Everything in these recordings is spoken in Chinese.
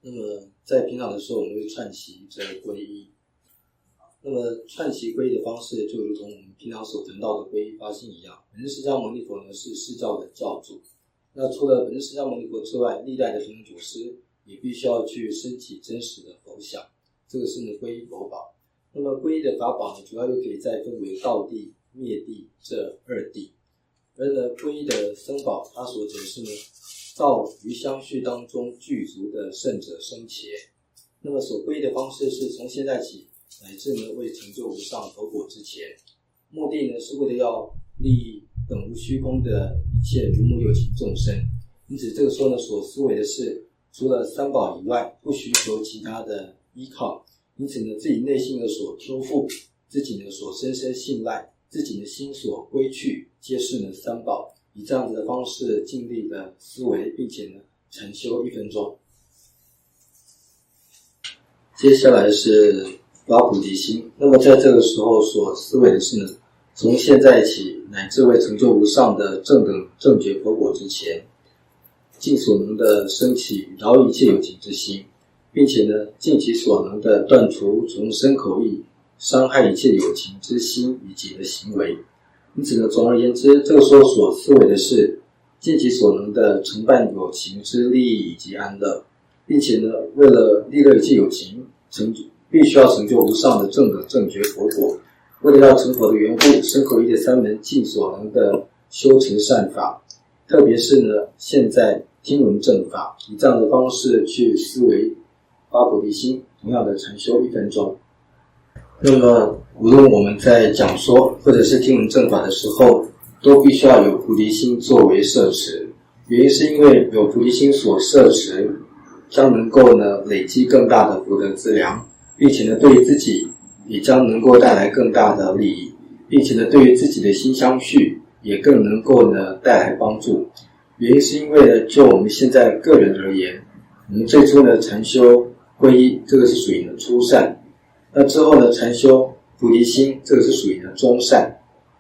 那么在平常的时候，我们会串习这皈依。那么串习皈依的方式，就如同我们平常所谈到的皈依发心一样。本师释迦牟尼佛呢是释教的教主。那除了本师释迦牟尼佛之外，历代的神祖师也必须要去升起真实的佛想，这个是呢皈依佛宝。那么皈依的法宝呢，主要又可以再分为道地、灭地这二地。而呢皈依的僧宝，它所指的是呢造于相续当中具足的圣者僧伽。那么所皈依的方式是从现在起乃至呢未成就无上佛果之前，目的呢是为了要利益等无虚空的一切如母有情众生。因此这个时候呢所思维的是除了三宝以外不寻求其他的依靠，因此呢自己内心的所托付，自己呢所深深信赖，自己的心所归去，皆是呢三宝。以这样子的方式尽力的思维，并且呢禅修1分钟。接下来是发菩提心。那么在这个时候所思维的是呢，从现在起乃至未成就无上的正等正觉佛果之前，尽所能的升起饶益一切有情之心，并且呢尽其所能的断除从身口意伤害一切有情之心以及的行为。因此呢，总而言之，这个时候所思维的是尽其所能的承办有情之利益以及安乐，并且呢，为了利乐一切有情，必须要成就无上的正等正觉佛果。为了要成佛的缘故，身口意的三门尽所能的修持善法，特别是呢，现在听闻正法，以这样的方式去思维发菩提心，同样的禅修1分钟。那么无论我们在讲说或者是听闻正法的时候，都必须要有菩提心作为摄持。原因是因为有菩提心所摄持，将能够呢累积更大的福德资粮，并且呢对于自己也将能够带来更大的利益，并且呢对于自己的心相续也更能够呢带来帮助。原因是因为呢就我们现在个人而言，我们最初呢禅修皈依，这个是属于呢初善。那之后呢禅修菩提心，这个是属于呢中善。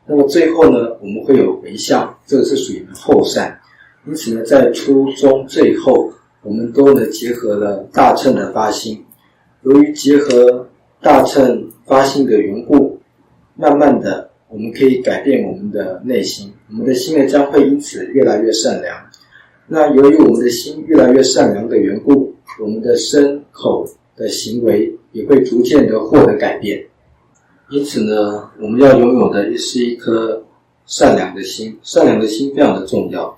那么最后呢我们会有回向，这个是属于呢后善。因此呢在初中最后，我们都呢结合了大乘的发心。由于结合大乘发心的缘故，慢慢的我们可以改变我们的内心，我们的心呢将会因此越来越善良。那由于我们的心越来越善良的缘故，我们的身口的行为也会逐渐的获得改变。因此呢我们要拥有的是一颗善良的心，善良的心非常的重要。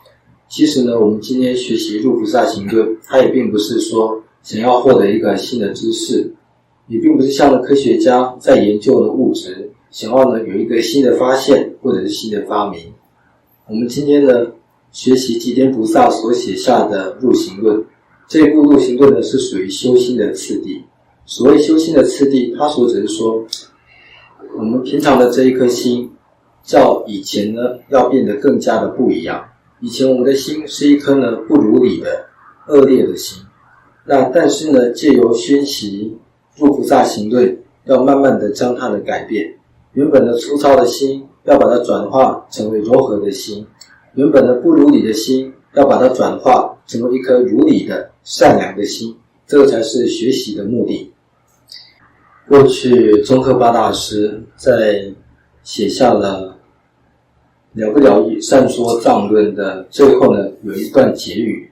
其实呢我们今天学习入菩萨行论，它也并不是说想要获得一个新的知识，也并不是像科学家在研究的物质，想要呢有一个新的发现或者是新的发明。我们今天呢学习寂天菩萨所写下的入行论，这一部入行论呢是属于修心的次第。所谓修心的次第，它所指是说我们平常的这一颗心较以前呢要变得更加的不一样。以前我们的心是一颗呢不如理的恶劣的心，那但是呢借由熏习入菩萨行论，要慢慢的将它的改变。原本的粗糙的心要把它转化成为柔和的心，原本的不如理的心要把它转化成为一颗如理的善良的心，这个才是学习的目的。过去宗喀巴大师在写下了了不了义善说藏论的最后呢有一段结语。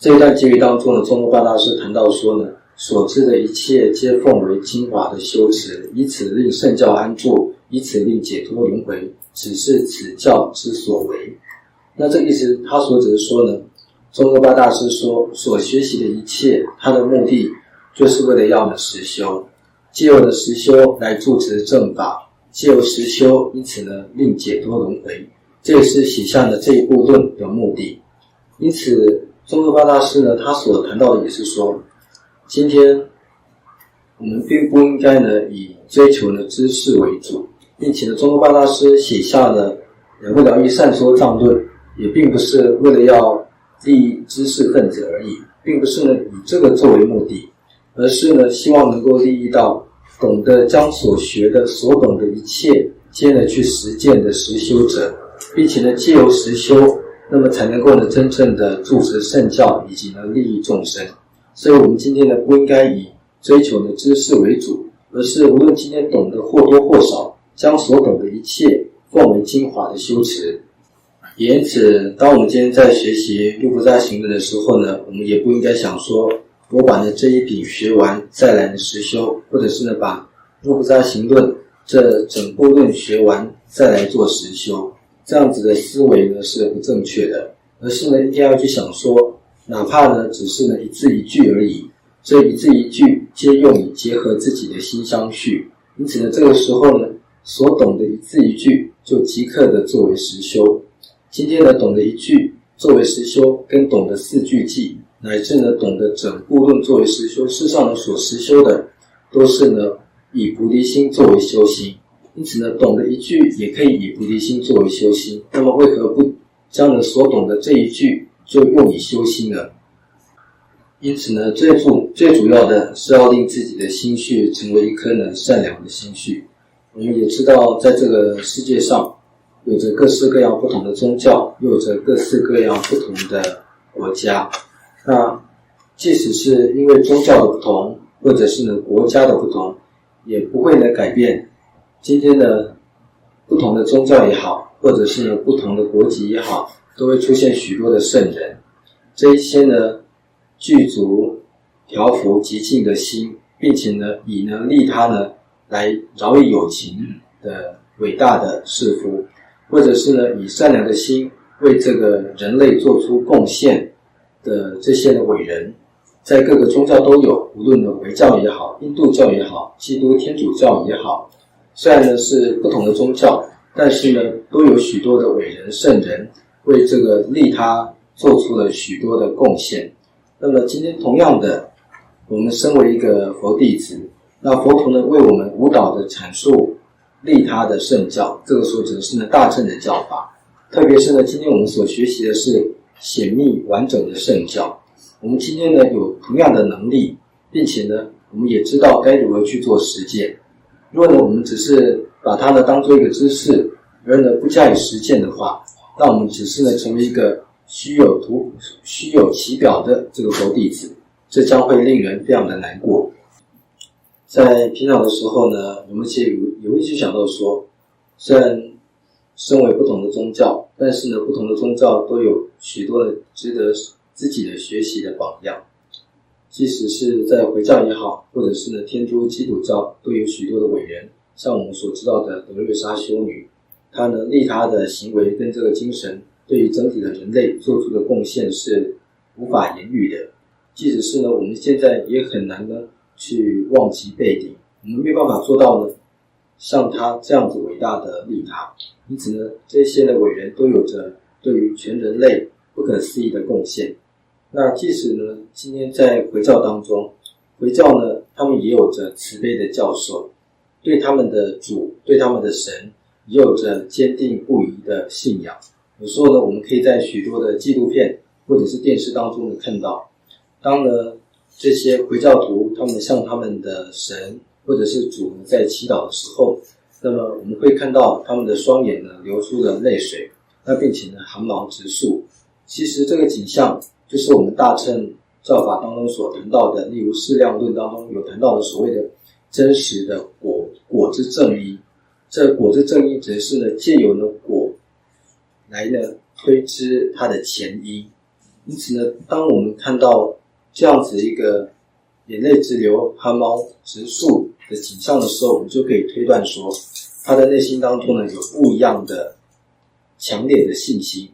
这一段结语当中呢，宗喀巴大师谈到说呢，所知的一切皆奉为精华的修持，以此令圣教安住，以此令解脱轮回，只是此教之所为。那这个意思他所指的说呢，宗喀巴大师说所学习的一切，他的目的就是为了要呢实修，藉由的实修来住持正法，藉由实修因此呢令解脱轮回，这也是写下了这一部论的目的。因此宗喀巴大师呢他所谈到的也是说，今天我们并不应该呢以追求呢知识为主，并且呢宗喀巴大师写下了了不了义善说藏论，也并不是为了要利益知识分子而已，并不是呢以这个作为目的，而是呢希望能够利益到懂得将所学的所懂的一切皆呢去实践的实修者，并且呢藉由实修，那么才能够呢真正的住持圣教以及呢利益众生。所以我们今天呢，不应该以追求的知识为主，而是无论今天懂得或多或少，将所懂的一切奉为精华的修持。也因此，当我们今天在学习六菩萨行论的时候呢，我们也不应该想说，我把呢这一品学完再来呢实修，或者是呢把六菩萨行论这整部论学完再来做实修，这样子的思维呢是不正确的，而是呢一定要去想说，哪怕呢只是呢一字一句而已，这一字一句皆用以结合自己的心相续，因此呢这个时候呢所懂的一字一句就即刻的作为实修。今天呢懂得一句作为实修，跟懂得四句偈，乃至呢懂得整部论作为实修，事实上呢所实修的都是呢以菩提心作为修心。因此呢懂得一句也可以以菩提心作为修心，那么为何不将呢所懂的这一句就用以修心呢？因此呢最主要的是要令自己的心绪成为一颗呢善良的心绪。我们也知道在这个世界上有着各式各样不同的宗教，又有着各式各样不同的国家。那即使是因为宗教的不同，或者是呢国家的不同，也不会呢改变今天的不同的宗教也好，或者是呢不同的国籍也好，都会出现许多的圣人。这一些呢具足调伏极静的心，并且呢以呢利他呢来饶益有情的伟大的士夫，或者是呢以善良的心为这个人类做出贡献的这些的伟人，在各个宗教都有，无论呢回教也好，印度教也好，基督天主教也好，虽然呢是不同的宗教，但是呢都有许多的伟人圣人为这个利他做出了许多的贡献。那么今天同样的，我们身为一个佛弟子，那佛陀呢为我们无导的阐述利他的圣教，这个所指的是呢大乘的教法，特别是呢今天我们所学习的是显密完整的圣教。我们今天呢有同样的能力，并且呢我们也知道该如何去做实践。如果呢我们只是把它呢当做一个知识，而呢不加以实践的话，那我们只是呢成为一个虚有其表的这个佛弟子，这将会令人非常的难过。在平常的时候呢，我们也会去想到说，虽然身为不同的宗教，但是呢不同的宗教都有许多的值得自己的学习的榜样。即使是在回教也好，或者是呢天主基督教，都有许多的伟人，像我们所知道的德瑞莎修女，她呢利他的行为跟这个精神对于整体的人类做出的贡献是无法言喻的。即使是呢我们现在也很难呢去望其背顶，我们没办法做到呢像他这样子伟大的利他。因此呢这些的伟人都有着对于全人类不可思议的贡献。那即使呢今天在回教当中，回教呢他们也有着慈悲的教授，对他们的主，对他们的神也有着坚定不移的信仰。有时候呢我们可以在许多的纪录片或者是电视当中呢看到，当呢这些回教徒他们向他们的神或者是主呢在祈祷的时候，那么我们会看到他们的双眼呢流出了泪水，那并且呢汗毛直竖。其实这个景象就是我们大乘教法当中所谈到的，例如释量论当中有谈到的所谓的真实的果之正义。这果之正义指的是呢借由呢果来呢推知它的前因。因此呢当我们看到这样子一个眼泪直流、汗毛直竖的景象的时候，我们就可以推断说，他的内心当中呢有不一样的强烈的信心，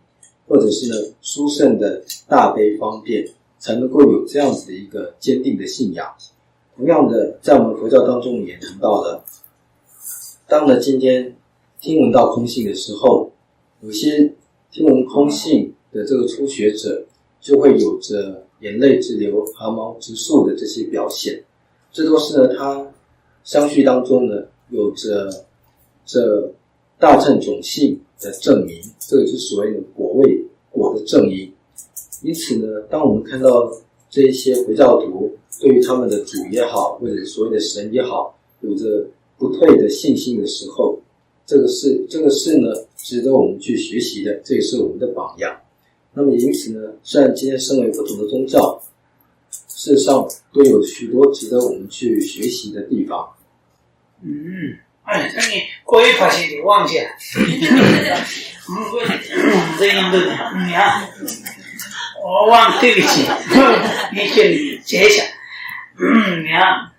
或者是呢殊胜的大悲方便，才能够有这样子的一个坚定的信仰。同样的，在我们佛教当中也谈到了，当呢今天听闻到空性的时候，有些听闻空性的这个初学者就会有着眼泪直流、汗毛直竖的这些表现，这都是呢他相续当中呢有着这大乘种性的证明，这个就是所谓的果的正因。因此呢当我们看到这一些回教徒对于他们的主也好，或者是所谓的神也好，有着不退的信心的时候，这个是呢值得我们去学习的，这也是我们的榜样。那么因此呢，虽然今天身为不同的宗教，事实上都有许多值得我们去学习的地方。那你过一发现就忘记了。这样的，你看，我忘，对不起，你先接一下。你看，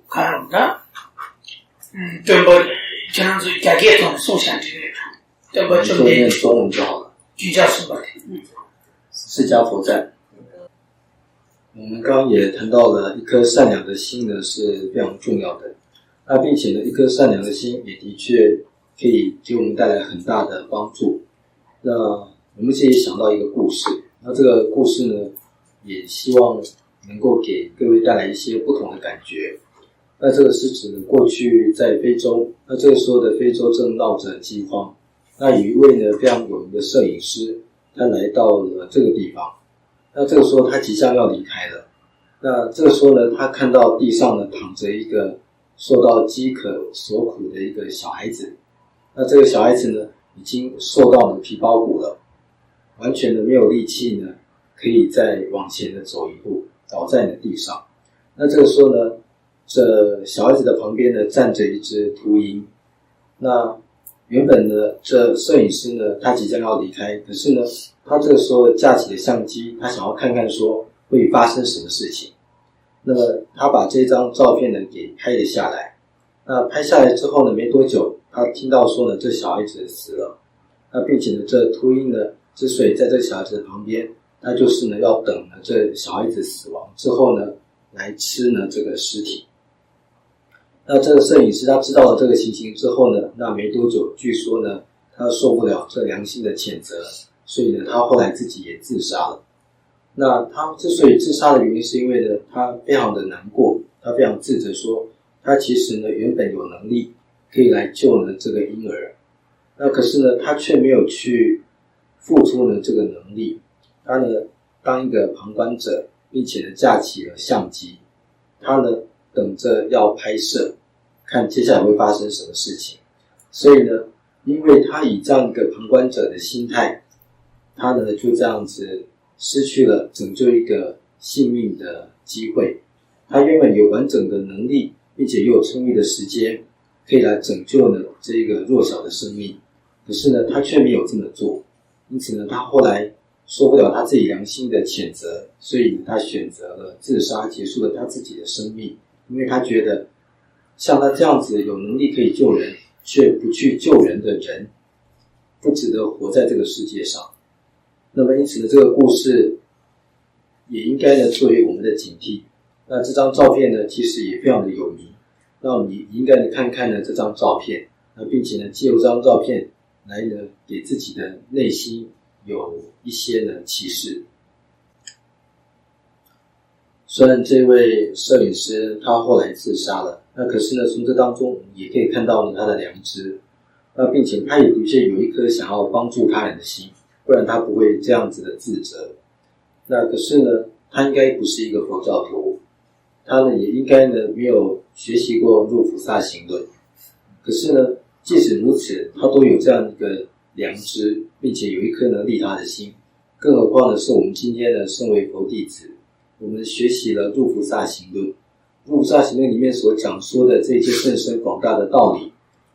看着，准备这样子改革中送上去，准备准备中文就好了。居家书吧，释迦佛赞。我们刚刚也谈到了一颗善良的心呢是非常重要的，那并且呢一颗善良的心也的确可以给我们带来很大的帮助。那我们这里想到一个故事，那这个故事呢也希望能够给各位带来一些不同的感觉。那这个是指呢过去在非洲，那这个时候的非洲正闹着饥荒，那有一位呢非常有名的摄影师，他来到了这个地方。那这个时候他即将要离开了，那这个时候呢他看到地上呢躺着一个受到饥渴所苦的一个小孩子，那这个小孩子呢已经瘦到了皮包骨了，完全的没有力气呢可以再往前的走一步，倒在了地上。那这个时候呢这小孩子的旁边呢站着一只秃鹰，那原本呢这摄影师呢他即将要离开，可是呢他这个时候架起了相机，他想要看看说会发生什么事情。那么他把这张照片呢给拍了下来。那拍下来之后呢没多久，他听到说呢这小孩子死了。那并且呢这秃鹰呢之所以在这小孩子的旁边，那就是呢要等呢这小孩子死亡之后呢来吃呢这个尸体。那这个摄影师他知道了这个情形之后呢，那没多久据说呢他受不了这良心的谴责，所以呢他后来自己也自杀了。那他之所以自杀的原因是因为呢他非常的难过，他非常自责说他其实呢原本有能力可以来救呢这个婴儿，那可是呢他却没有去付出呢这个能力，他呢当一个旁观者，并且呢架起了相机，他呢等着要拍摄，看接下来会发生什么事情。所以呢因为他以这样一个旁观者的心态，他呢就这样子失去了拯救一个性命的机会。他原本有完整的能力，并且又有充裕的时间可以来拯救呢这个弱小的生命，可是呢他却没有这么做。因此呢他后来受不了他自己良心的谴责，所以他选择了自杀，结束了他自己的生命。因为他觉得像他这样子有能力可以救人却不去救人的人，不值得活在这个世界上。那么因此呢这个故事也应该呢作为我们的警惕。那这张照片呢其实也非常的有名，那我们也应该呢看看呢这张照片，那并且呢借由这张照片来呢给自己的内心有一些呢启示。虽然这位摄影师他后来自杀了，那可是呢从这当中我们也可以看到呢他的良知，那并且他也的确有一颗想要帮助他人的心，不然他不会这样子的自责。那可是呢他应该不是一个佛教徒，他呢也应该呢没有学习过入菩萨行论。可是呢即使如此，他都有这样一个良知，并且有一颗呢利他的心，更何况呢是我们今天呢身为佛弟子，我们学习了入菩萨行论，入菩萨行论里面所讲说的这些甚深广大的道理，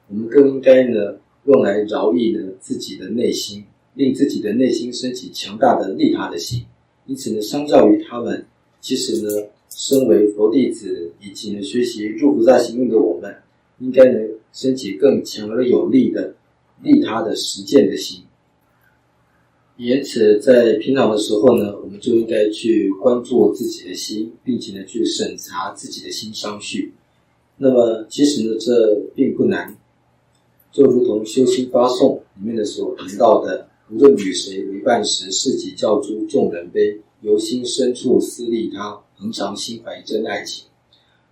我们更应该呢用来饶益呢自己的内心，令自己的内心升起强大的利他的心。因此呢相较于他们，其实呢身为佛弟子以及呢学习入菩萨行论的我们，应该呢升起更强而有力的利他的实践的心。因此在平常的时候呢，我们就应该去关注自己的心，并且呢去审查自己的心相续。那么其实呢这并不难，就如同修心发颂里面的所谈到的，无论与谁为伴时，是己教诸众人悲，由心深处思利他，恒常心怀真爱情。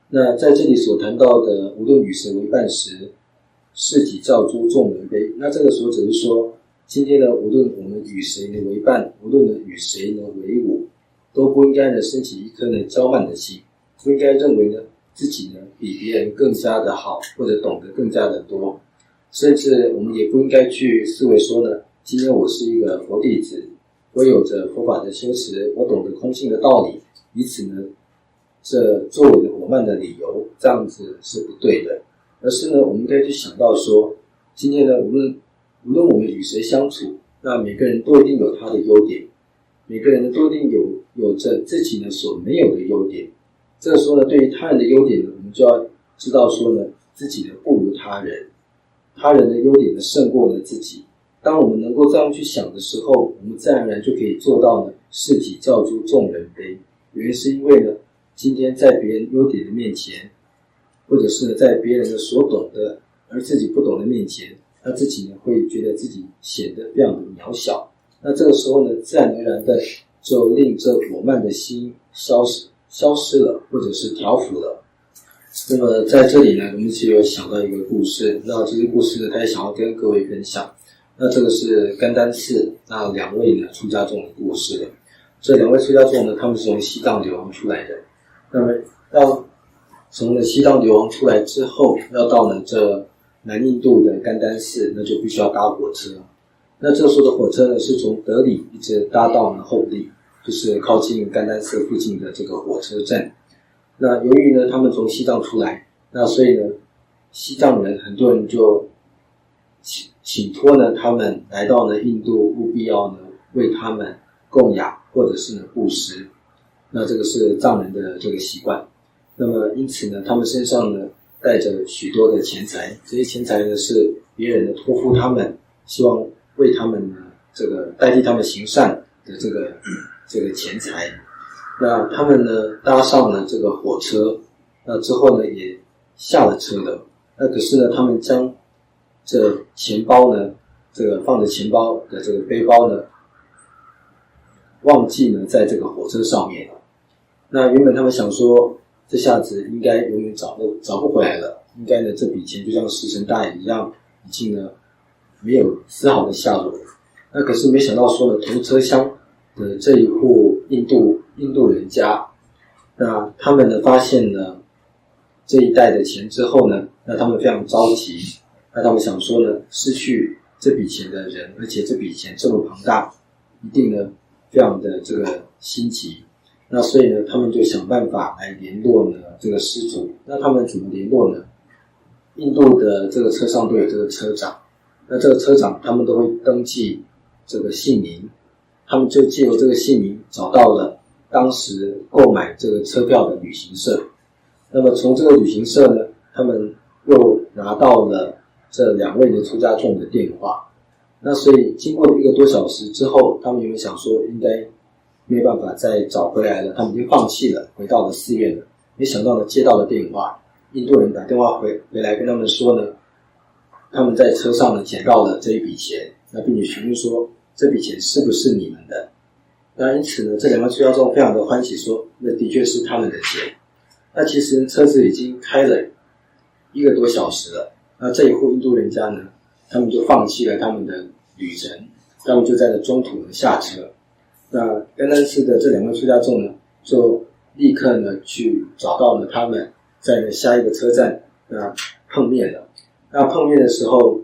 那在这里所谈到的无论与谁为伴时，是己教诸众人悲，那这个所指是说，今天呢无论我们与谁呢为伴，无论呢与谁呢为伍，都不应该呢升起一颗呢骄慢的心，不应该认为呢自己呢比别人更加的好，或者懂得更加的多。甚至我们也不应该去思维说呢，今天我是一个佛弟子，我有着佛法的修持，我懂得空性的道理，以此呢，这作为我慢的理由，这样子是不对的。而是呢，我们应该去想到说，今天呢，无论我们与谁相处，那每个人都一定有他的优点，每个人呢都一定有着自己呢所没有的优点。这个时候呢，对于他人的优点呢，我们就要知道说呢，自己呢不如他人，他人的优点呢胜过了自己。当我们能够这样去想的时候，我们自然而然就可以做到呢，士己教诸众人非。原因是因为呢，今天在别人优点的面前，或者是呢在别人的所懂的而自己不懂的面前，那自己呢会觉得自己显得非常的渺小。那这个时候呢，自然而然的就令这我慢的心消失了，或者是调伏了。那么在这里呢，我们其实有想到一个故事，那这个故事呢，他也想要跟各位分享。那这个是甘丹寺那两位呢出家众的故事了。这两位出家众呢，他们是从西藏流亡出来的。那么要从了西藏流亡出来之后，要到了这南印度的甘丹寺，那就必须要搭火车。那这时候的火车呢，是从德里一直搭到了后里，就是靠近甘丹寺附近的这个火车站。那由于呢，他们从西藏出来，那所以呢，西藏人很多人就请托呢，他们来到了印度，务必要呢为他们供养或者是呢布施。那这个是藏人的这个习惯。那么因此呢，他们身上呢带着许多的钱财，这些钱财呢是别人的托付他们，希望为他们呢这个代替他们行善的这个钱财。那他们呢搭上了这个火车，那之后呢也下了车了。那可是呢，他们将这钱包呢，这个放着钱包的这个背包呢，忘记呢在这个火车上面了。那原本他们想说，这下子应该永远找不回来了，应该呢这笔钱就像石沉大海一样，已经呢没有丝毫的下落。那可是没想到说呢，同车厢的这一户印度人家，那他们呢发现了这一袋的钱之后呢，那他们非常着急。那他们想说呢，失去这笔钱的人，而且这笔钱这么庞大，一定呢非常的这个心急。那所以呢，他们就想办法来联络呢这个失主。那他们怎么联络呢？印度的这个车上都有这个车长，那这个车长他们都会登记这个姓名，他们就借由这个姓名找到了当时购买这个车票的旅行社。那么从这个旅行社呢，他们又拿到了这两位的出家众的电话。那所以经过1个多小时之后，他们原本想说应该没有办法再找回来了，他们已经放弃了，回到了寺院了。没想到呢，接到了电话，印度人打电话回来跟他们说呢，他们在车上呢捡到了这一笔钱，那并且询问说这笔钱是不是你们的。那因此呢，这两位出家众非常的欢喜，说那的确是他们的钱。那其实车子已经开了1个多小时了，那这一户印度人家呢，他们就放弃了他们的旅程，他们就在中途呢下车。那甘丹寺的这两位出家众呢，就立刻呢去找到了他们，在下一个车站碰面了。那碰面的时候，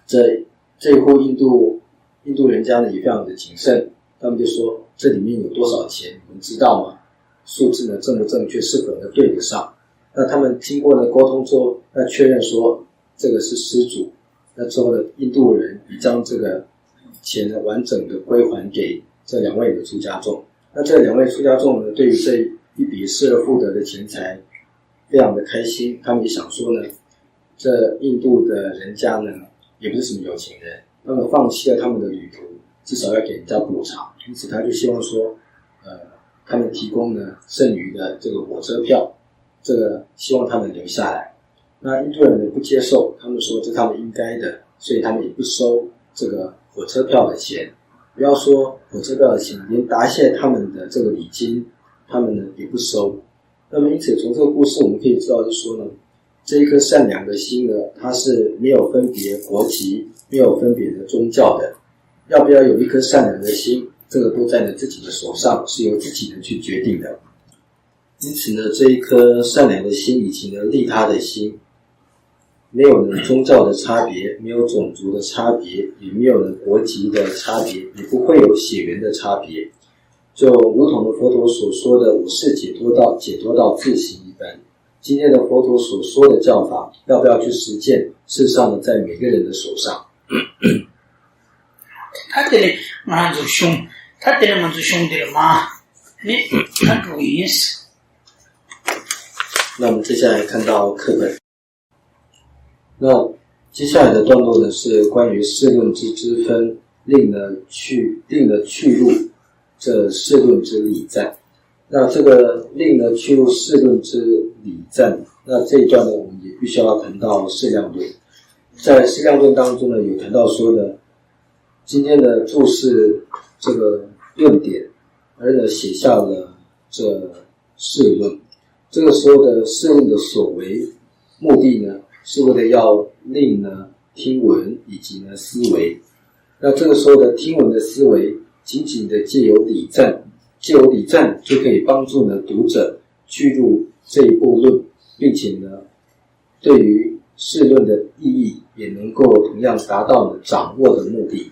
这一户印度人家呢也非常的谨慎，他们就说这里面有多少钱，你们知道吗？数字呢正不正确，是否能对得上？那他们经过了沟通之后，那确认说这个是施主。那之后呢，印度人也将这个钱呢完整的归还给这两位的出家众。那这两位出家众呢，对于这一笔失而复得的钱财非常的开心。他们也想说呢，这印度的人家呢也不是什么有钱人，他们放弃了他们的旅途，至少要给人家补偿。因此他就希望说他们提供呢剩余的这个火车票，这个希望他们留下来。那印度人呢不接受，他们说这是他们应该的，所以他们也不收这个火车票的钱。不要说火车票的钱，连答谢他们的这个礼金，他们呢也不收。那么因此从这个故事我们可以知道，就是说呢，这一颗善良的心呢，它是没有分别国籍，没有分别的宗教的。要不要有一颗善良的心，这个都在自己的手上，是由自己人去决定的。因此呢，这一颗善良的心以及呢利他的心，没有呢宗教的差别，没有种族的差别，也没有呢国籍的差别，也不会有血缘的差别。就如同佛陀所说的我是解脱道，解脱道自行一般。今天的佛陀所说的教法要不要去实践，事实上呢在每个人的手上。他这里满足胸，他这里满足胸的嘛，你他注意意思。那我们接下来看到课本。那接下来的段落呢是关于世论之之分，令了去入这世论之理赞。那这个令了去入世论之理赞，那这一段呢我们也必须要谈到释量论。在释量论当中呢有谈到说呢，今天的注释这个论点，而呢写下了这释论。这个时候的释论的所为目的呢是为了要令呢听闻以及呢思维。那这个时候的听闻的思维仅仅的借由礼赞就可以帮助呢读者去入这一部论，并且呢对于释论的意义也能够同样达到呢掌握的目的。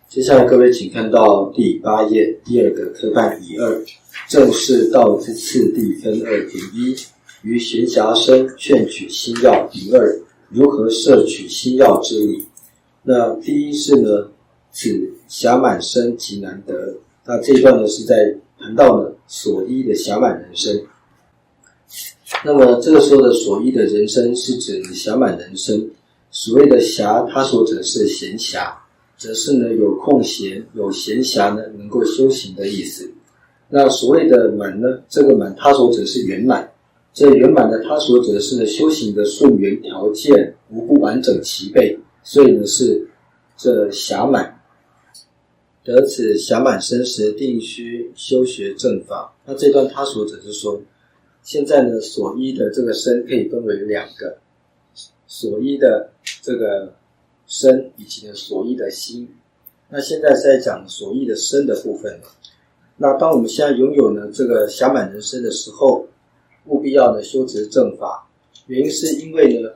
接下来各位请看到第8页第2个科判乙2，正是道之次第分2.1，于闲暇生劝取心要乙2，如何摄取心要之理。那第一是呢此暇满生极难得。那这一段呢是在谈到呢所依的暇满人生。那么这个时候的所依的人生是指暇满人生。所谓的暇，它所指的是闲暇，则是呢有空闲有闲暇呢能够修行的意思。那所谓的满呢，这个满它所指的是圆满。这圆满呢它所指的是呢修行的顺缘条件无不完整齐备，所以呢是这暇满。得此暇满生时，定须修学正法。那这段他所指是说，现在呢所依的这个身可以分为2个，所依的这个身以及呢所依的心。那现在是在讲所依的身的部分了。那当我们现在拥有呢这个暇满人生的时候，务必要呢修持正法。原因是因为呢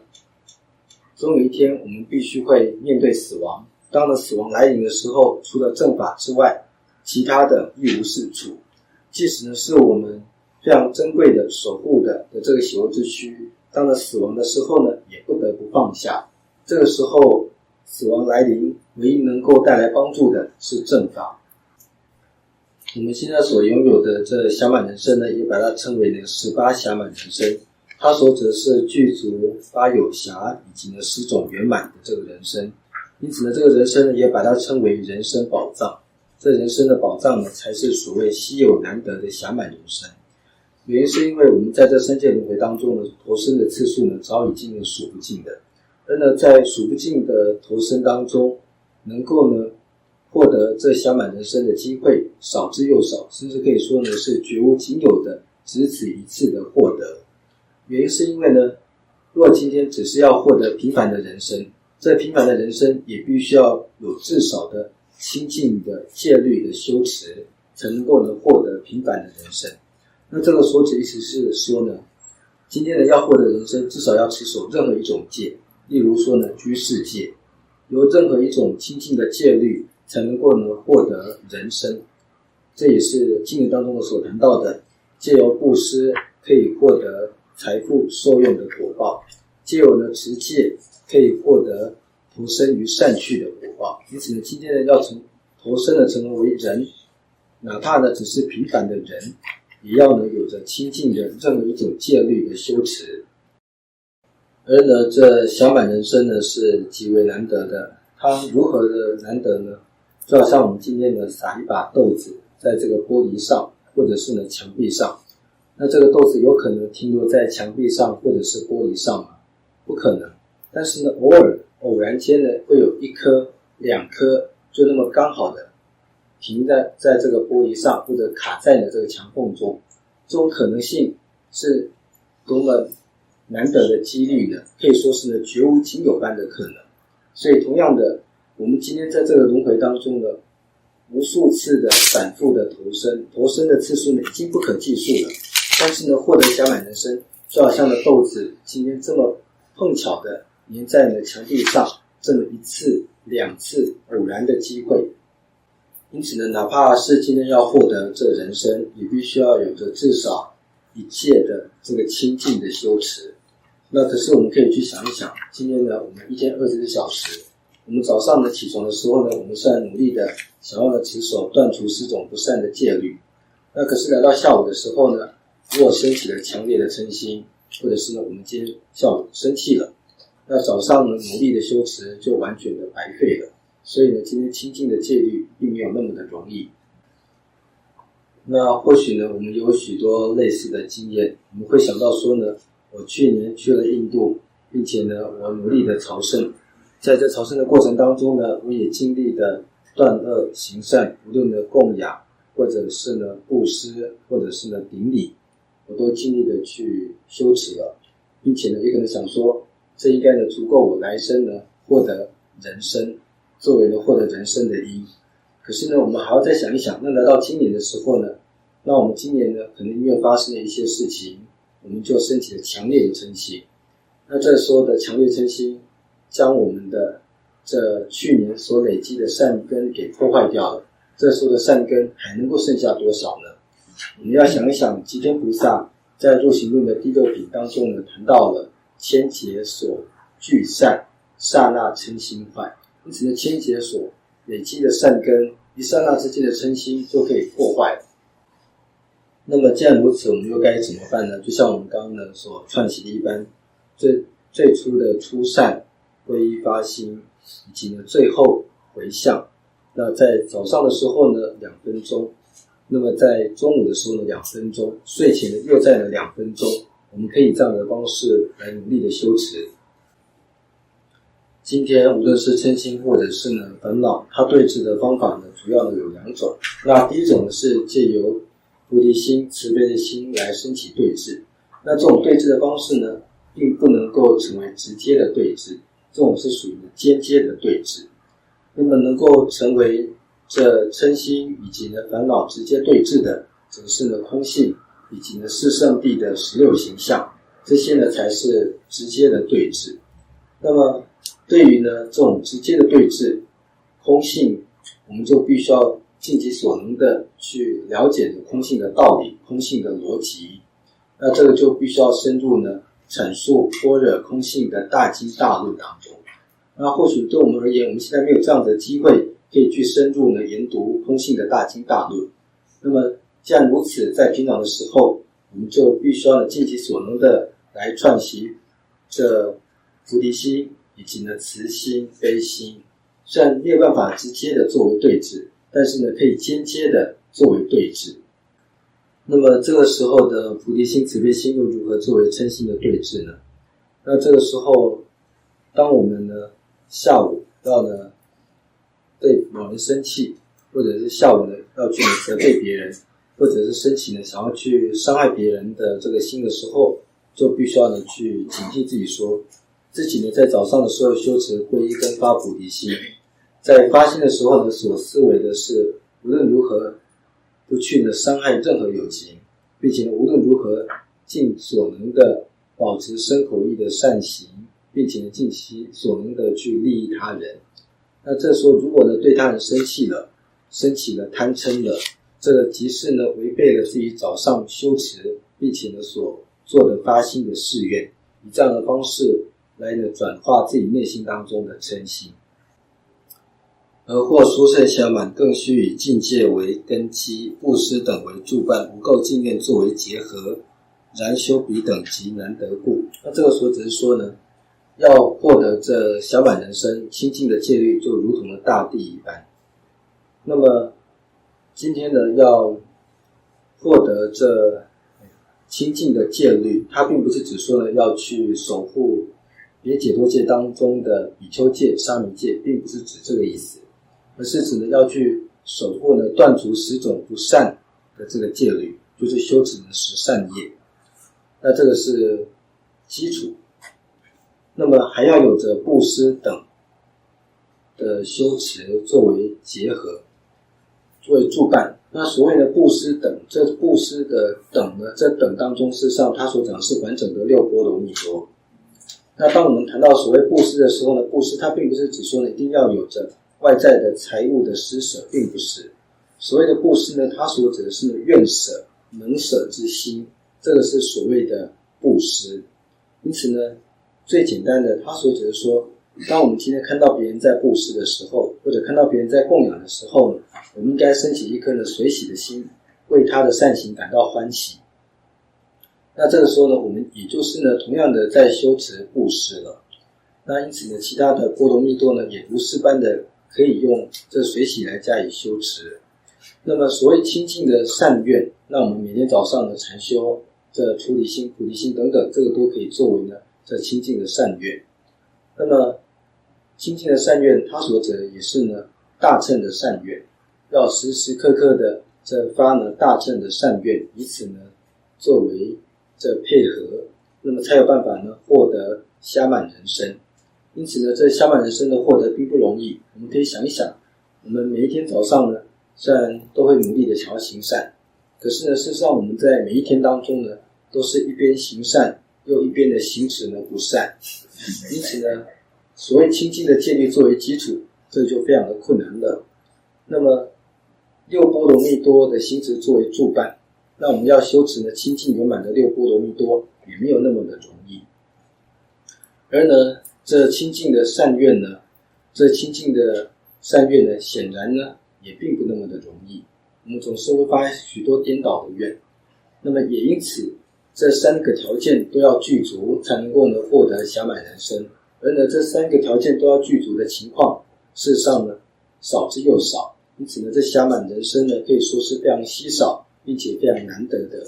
总有一天我们必须会面对死亡。当了死亡来临的时候，除了正法之外，其他的一无是处。即使呢是我们非常珍贵的守护的这个血肉之躯，当了死亡的时候呢，也不得不放下。这个时候死亡来临，唯一能够带来帮助的是正法。我们现在所拥有的这暇满人生呢，也把它称为呢18暇满人生。它所指的是具足8有暇以及呢10种圆满的这个人生。因此呢，这个人生呢，也把它称为人生宝藏。这人生的宝藏呢，才是所谓稀有难得的暇满人生。原因是因为我们在这3界轮回当中呢，投生的次数呢，早已经数不尽的。而呢，在数不尽的投生当中，能够呢获得这暇满人生的机会，少之又少，甚至可以说呢是绝无仅有的，只此一次的获得。原因是因为呢，若今天只是要获得平凡的人生，这平凡的人生也必须要有至少的清净的戒律的修持，才能够呢获得平凡的人生。那这个所指意思是说呢，今天呢要获得人生，至少要持守任何一种戒，例如说呢居士戒，有任何一种清净的戒律，才能够呢获得人生。这也是经典当中所谈到的，借由布施可以获得财富受用的果报，借由呢持戒可以获得投身于善趣的果报。因此呢，今天呢要投身的成为人，哪怕呢只是平凡的人，也要呢有着清净的任何一种戒律的修持。而呢这暇满人生呢是极为难得的。它如何的难得呢？就好像我们今天呢撒一把豆子在这个玻璃上，或者是呢墙壁上，那这个豆子有可能停留在墙壁上或者是玻璃上吗？不可能。但是呢偶然间呢会有1颗2颗就那么刚好的停在这个玻璃上，或者卡在了这个墙缝中。这种可能性是多么难得的几率呢？可以说是呢绝无仅有般的可能。所以同样的，我们今天在这个轮回当中呢，无数次的反复的投生的次数呢已经不可计数了。但是呢，获得暇满人生，就好像呢豆子今天这么碰巧的粘在呢墙壁上这么一次两次偶然的机会。因此呢，哪怕是今天要获得这人生，也必须要有着至少一戒的这个清净的修持。那可是我们可以去想一想，今天呢，我们一天24小时，我们早上呢起床的时候呢，我们是很努力的想要呢持守断除4种不善的戒律。那可是来到下午的时候呢，如果升起了强烈的嗔心，或者是呢我们今天下午生气了，那早上呢努力的修持就完全的白费了。所以呢，今天清净的戒律并没有那么的容易。那或许呢，我们有许多类似的经验，我们会想到说呢，我去年去了印度，并且呢，我努力的朝圣，在这朝圣的过程当中呢，我也经历的断恶行善，无论呢供养，或者是呢布施，或者是呢顶礼，我都尽力的去修持了，并且呢，也可能想说，这应该呢足够我来生呢获得人生，作为呢获得人生的因。可是呢，我们还要再想一想，那来到今年的时候呢，那我们今年呢，可能因为发生了一些事情，我们就升起了强烈的嗔心。那这时候的强烈嗔心，将我们的这去年所累积的善根给破坏掉了。这时候的善根还能够剩下多少呢？我们要想一想，吉天菩萨在入行论的第6品当中呢，谈到了千劫所具善，刹那嗔心坏。因此呢，千劫所累积的善根，一刹那之间的嗔心就可以破坏了。那么既然如此，我们又该怎么办呢？就像我们刚刚呢所串习的一般，最初的初善、皈依发心，以及呢最后回向。那在早上的时候呢2分钟，那么在中午的时候呢2分钟，睡前呢又再了2分钟，我们可以这样的方式来努力的修持。今天无论是嗔心或者是呢烦恼，它对治的方法呢主要呢有2种。那第一种呢是借由菩提心、慈悲的心来升起对治。那这种对治的方式呢，并不能够成为直接的对治，这种是属于间接的对治。那么能够成为这嗔心以及呢烦恼直接对治的，则是呢空性以及呢四圣谛的16形象，这些呢才是直接的对治。那么对于呢这种直接的对治，空性，我们就必须要尽其所能的去了解空性的道理、空性的逻辑。那这个就必须要深入呢阐述般若空性的大经大论当中。那或许对我们而言，我们现在没有这样的机会可以去深入呢研读空性的大经大论。那么既然如此，在平常的时候，我们就必须要呢尽其所能的来串习这菩提心以及呢慈心、悲心。虽然没有办法直接的作为对治，但是呢可以间接的作为对治。那么这个时候的菩提心、慈悲心又如何作为嗔心的对治呢？那这个时候，当我们呢下午要呢对某人生气，或者是下午呢要去责备别人，或者是升起呢想要去伤害别人的这个心的时候，就必须要呢去警惕自己说，自己呢在早上的时候修持皈依跟发菩提心，在发心的时候呢所思维的是无论如何不去呢伤害任何有情，并且呢无论如何尽所能的保持身口意的善行，并且呢尽其所能的去利益他人。那这时候如果呢对他人生气了，升起了贪嗔了，这个即是呢违背了自己早上修持并且呢所做的发心的誓愿，以这样的方式来呢转化自己内心当中的嗔心。而或殊胜小满更需以境界为根基，布施等为助伴，无垢净愿作为结合，然修彼等极难得故。那这个时候只是说呢，要获得这小满人生清净的戒律，就如同了大地一般。那么今天呢，要获得这清净的戒律，它并不是只说呢要去守护别解脱戒当中的比丘戒、沙弥戒，并不是指这个意思，而是指呢要去守护呢断除10种不善的这个戒律，就是修持呢10善业。那这个是基础。那么还要有着布施等的修持作为结合，作为助伴。那所谓的布施等，这布施的等呢，这等当中事实上他所讲的是完整的6波罗蜜多。那当我们谈到所谓布施的时候呢，布施它并不是指说呢一定要有着外在的财物的施舍，并不是。所谓的布施呢，它所指的是呢愿舍能舍之心，这个是所谓的布施。因此呢，最简单的，它所指的说，当我们今天看到别人在布施的时候，或者看到别人在供养的时候呢，我们应该升起一颗呢随喜的心，为他的善行感到欢喜。那这个时候呢，我们也就是呢同样的在修持布施了。那因此呢，其他的波罗蜜多呢，也如是般的可以用这随喜来加以修持。那么所谓清净的善愿，那我们每天早上的禅修这出离心、菩提心等等，这个都可以作为呢这清净的善愿。那么清净的善愿，它所指的也是呢大乘的善愿，要时时刻刻的这发呢大乘的善愿，以此呢作为这配合，那么才有办法呢获得暇满人生。因此呢，这暇满人生的获得并不容易。我们可以想一想，我们每一天早上呢，虽然都会努力的想要行善，可是呢，事实上我们在每一天当中呢，都是一边行善，又一边的行持呢不善。因此呢，所谓清净的戒律作为基础，这就非常的困难了。那么六波罗蜜多的行持作为助伴，那我们要修持呢清净圆满的六波罗蜜多，也没有那么的容易。而呢，这清净的善愿呢，显然呢也并不那么的容易。我们总是会发现许多颠倒的愿，那么也因此这三个条件都要具足，才能够呢获得暇满人生。而呢这三个条件都要具足的情况，事实上呢少之又少。因此呢，这暇满人生呢可以说是非常稀少，并且非常难得的。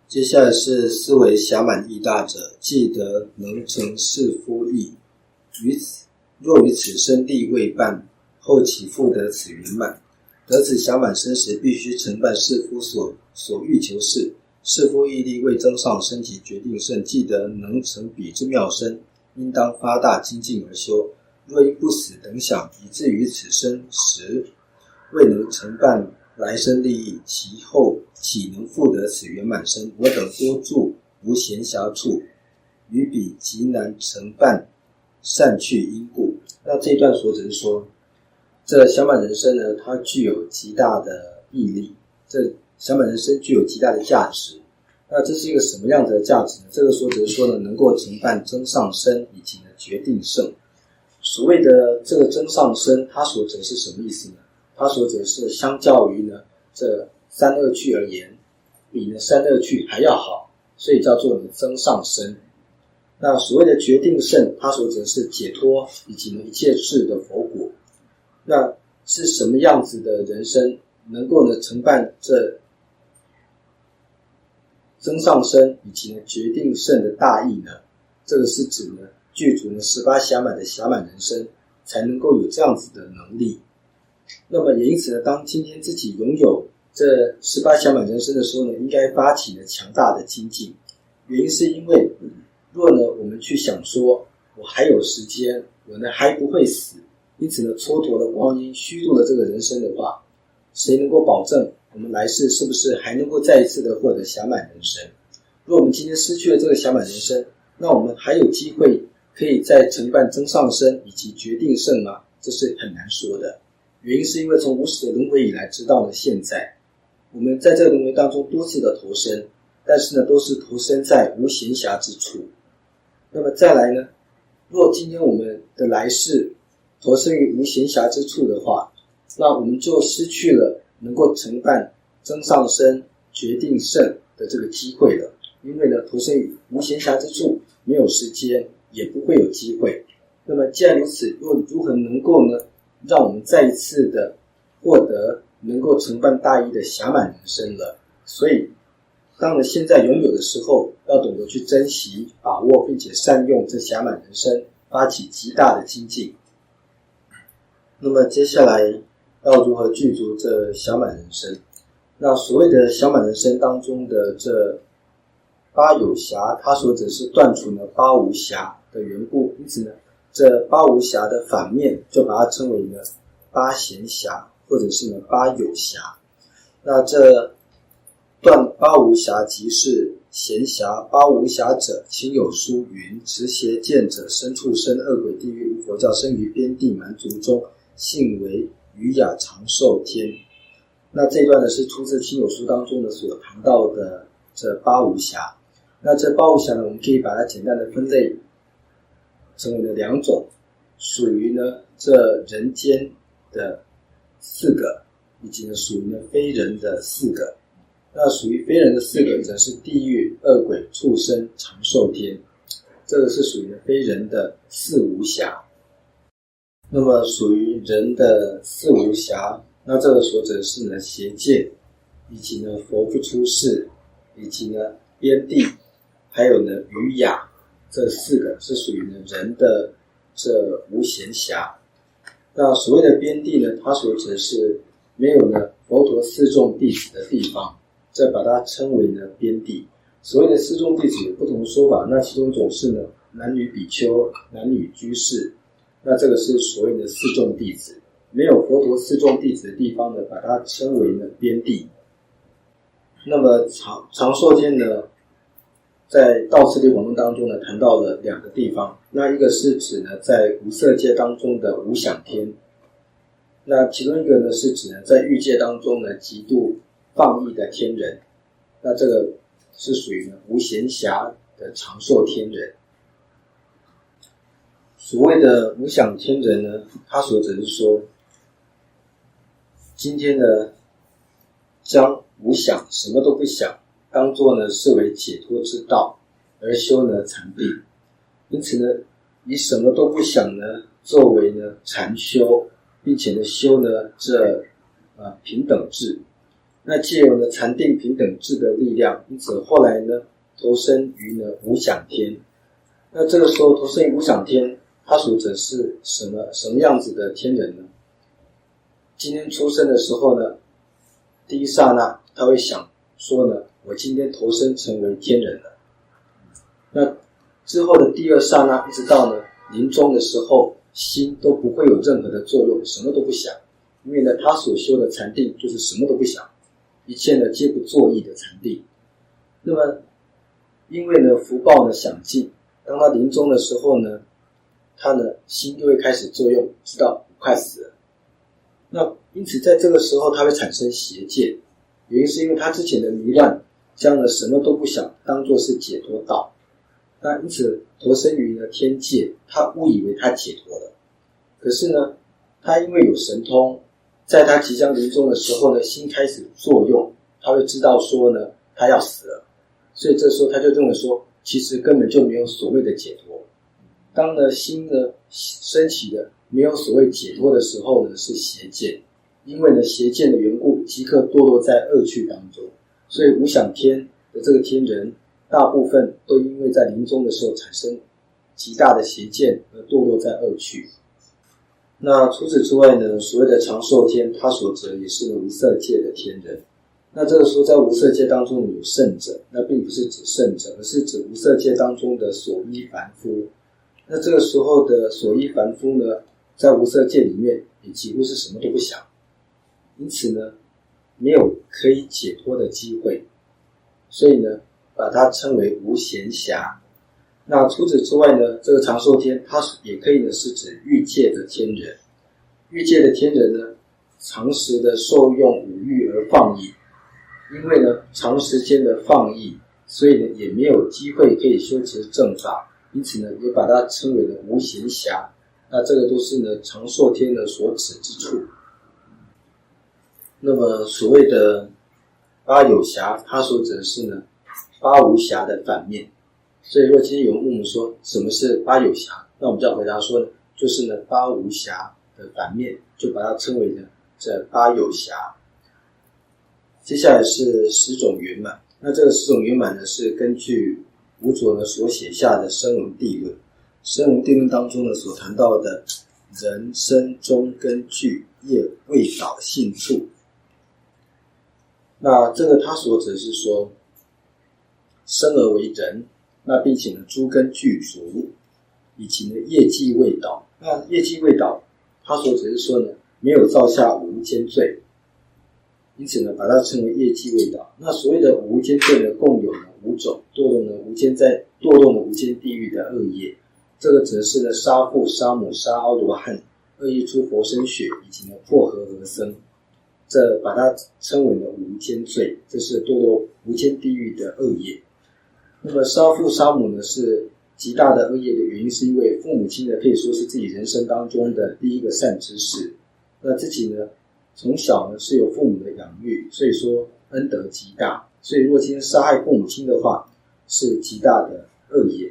接下来是思维暇满义大者，既得能成世夫义，若于此生地未半，后期复得此圆满。得此暇满身时，必须承办世夫所欲求事，世夫毅力为增上身及决定胜，既得能成彼之妙身，应当发大精进而修。若因不死等想，以至于此生时未能承办来生利益，其后岂能复得此圆满身？我等多住无闲暇处，于彼极难承办善去因故。那这一段所指是说，这暇满人生呢，它具有极大的毅力，这暇满人生具有极大的价值。那这是一个什么样的价值呢？这个所指是说呢，能够承办增上身以及呢决定胜。所谓的这个增上身，它所指的是什么意思呢？它所指的是相较于呢这三恶趣而言，比呢三恶趣还要好，所以叫做呢增上身。那所谓的决定胜，它所指的是解脱以及呢一切事的佛果。那是什么样子的人生能够呢承办这增上身以及呢决定胜的大义呢？这个是指呢具足呢18暇满的暇满人生，才能够有这样子的能力。那么也因此呢，当今天自己拥有这18暇满人生的时候呢，应该发起呢强大的精进。原因是因为若呢我们去想说我还有时间，我呢还不会死，因此呢蹉跎了光阴，虚度了这个人生的话，谁能够保证我们来世是不是还能够再一次的获得暇满人生？若我们今天失去了这个暇满人生，那我们还有机会可以再承办增上身以及决定胜吗？这是很难说的。原因是因为从无始的轮回以来，直到了现在，我们在这个轮回当中多次的投生，但是呢都是投生在无闲暇之处。那么再来呢，若今天我们的来世投生于无闲暇之处的话，那我们就失去了能够承办增上身决定胜的这个机会了。因为呢投生于无闲暇之处，没有时间，也不会有机会。那么既然如此，又如何能够呢让我们再一次的获得能够承办大义的暇满人生了？所以当然现在拥有的时候，要懂得去珍惜把握，并且善用这暇满人生，发起极大的精进。那么接下来要如何具足这暇满人生？那所谓的暇满人生当中的这八有暇，它所指是断除了八无暇的缘故，因此呢这八无暇的反面就把它称为呢八闲暇，或者是呢八有暇。那这断八无暇即是闲暇，八无暇者，亲有书云：持邪见者，生畜生、恶鬼、地狱，无佛教生于边地蛮族中，性为儒雅长寿天。那这一段呢是出自亲友书当中的所谈到的这八无暇。那这八无暇呢，我们可以把它简单的分类成为了2种，属于呢这人间的4个，以及呢属于呢非人的4个。那属于非人的4个则是地狱、恶鬼、畜生、长寿天，这个是属于呢非人的4无暇。那么属于人的4无暇，那这个所指的是呢邪见，以及呢佛不出世，以及呢边地，还有呢儒雅，这4个是属于呢人的这无闲暇。那所谓的边地呢，它所指的是没有呢佛陀4众弟子的地方，这把它称为呢边地。所谓的4众弟子有不同的说法，那其中一种是呢男女比丘、男女居士，那这个是所谓的4众弟子。没有佛陀4众弟子的地方呢，把它称为呢边地。那么长寿天呢，在道次第广论当中呢，谈到了2个地方。那一个是指呢，在无色界当中的无想天，那其中一个呢是指呢，在欲界当中呢，极度放逸的天人。那这个是属于呢无闲暇的长寿天人。所谓的无想天人呢，他所指是说，今天呢，将无想，什么都不想，当作呢视为解脱之道，而修呢禅定。因此呢，以什么都不想呢作为呢禅修，并且呢修呢这平等智。那借由呢禅定平等智的力量，因此后来呢投身于呢无想天。那这个时候投身于无想天，他所指的是什么样子的天人呢？今天出生的时候呢，第一刹那他会想说呢，我今天投身成为天人了。那之后的第2刹那，一直到呢临终的时候，心都不会有任何的作用，什么都不想，因为呢他所修的禅定就是什么都不想，一切呢皆不作意的禅定。那么因为呢福报呢享尽，当他临终的时候呢，他呢心就会开始作用，知道快死了。那因此在这个时候他会产生邪见，原因是因为他之前的迷乱，将呢什么都不想当作是解脱道。那因此投身于呢天界，他误以为他解脱了。可是呢，他因为有神通，在他即将临终的时候呢，心开始作用，他会知道说呢，他要死了。所以这时候他就认为说，其实根本就没有所谓的解脱。当呢心呢升起的没有所谓解脱的时候呢，是邪见。因为呢邪见的缘故，即刻堕落在恶趣当中。所以无想天的这个天人，大部分都因为在临终的时候产生极大的邪见而堕落在恶趣。那除此之外呢，所谓的长寿天，它所指也是无色界的天人。那这个时候在无色界当中有圣者，那并不是指圣者，而是指无色界当中的所依凡夫。那这个时候的所依凡夫呢，在无色界里面也几乎是什么都不想，因此呢没有可以解脱的机会，所以呢把它称为无闲暇。那除此之外呢，这个长寿天它也可以呢是指欲界的天人。欲界的天人呢，长时的受用五欲而放逸，因为呢长时间的放逸，所以呢也没有机会可以修持正法，因此呢也把它称为了无闲暇。那这个都是呢长寿天的所指之处。那么所谓的八有暇，它所指的是呢八无暇的反面。所以如果今天有人问我们说什么是八有暇，那我们就要回答说呢，就是呢八无暇的反面，就把它称为呢这八有暇。接下来是10种圆满。那这个10种圆满呢，是根据无着呢所写下的声闻地论。声闻地论当中呢所谈到的人生中根具业未倒性处。那这个他所指的是说，生而为人，那并且呢诸根具足，以及呢业绩未倒。那业绩未倒，他所指的是说呢没有造下五无间罪，因此呢把它称为业绩未倒。那所谓的五无间罪呢，共有呢5种。间在堕落的无间地狱的恶业。这个则是呢杀父杀母杀阿罗汉，恶意出佛身血，以及呢破和合僧，这把它称为呢无间罪，这是堕落无间地狱的恶业。那么杀父杀母呢是极大的恶业的原因，是因为父母亲呢可以说是自己人生当中的第一个善知识，那自己呢从小呢是有父母的养育，所以说恩德极大，所以如果今天杀害父母亲的话，是极大的恶业。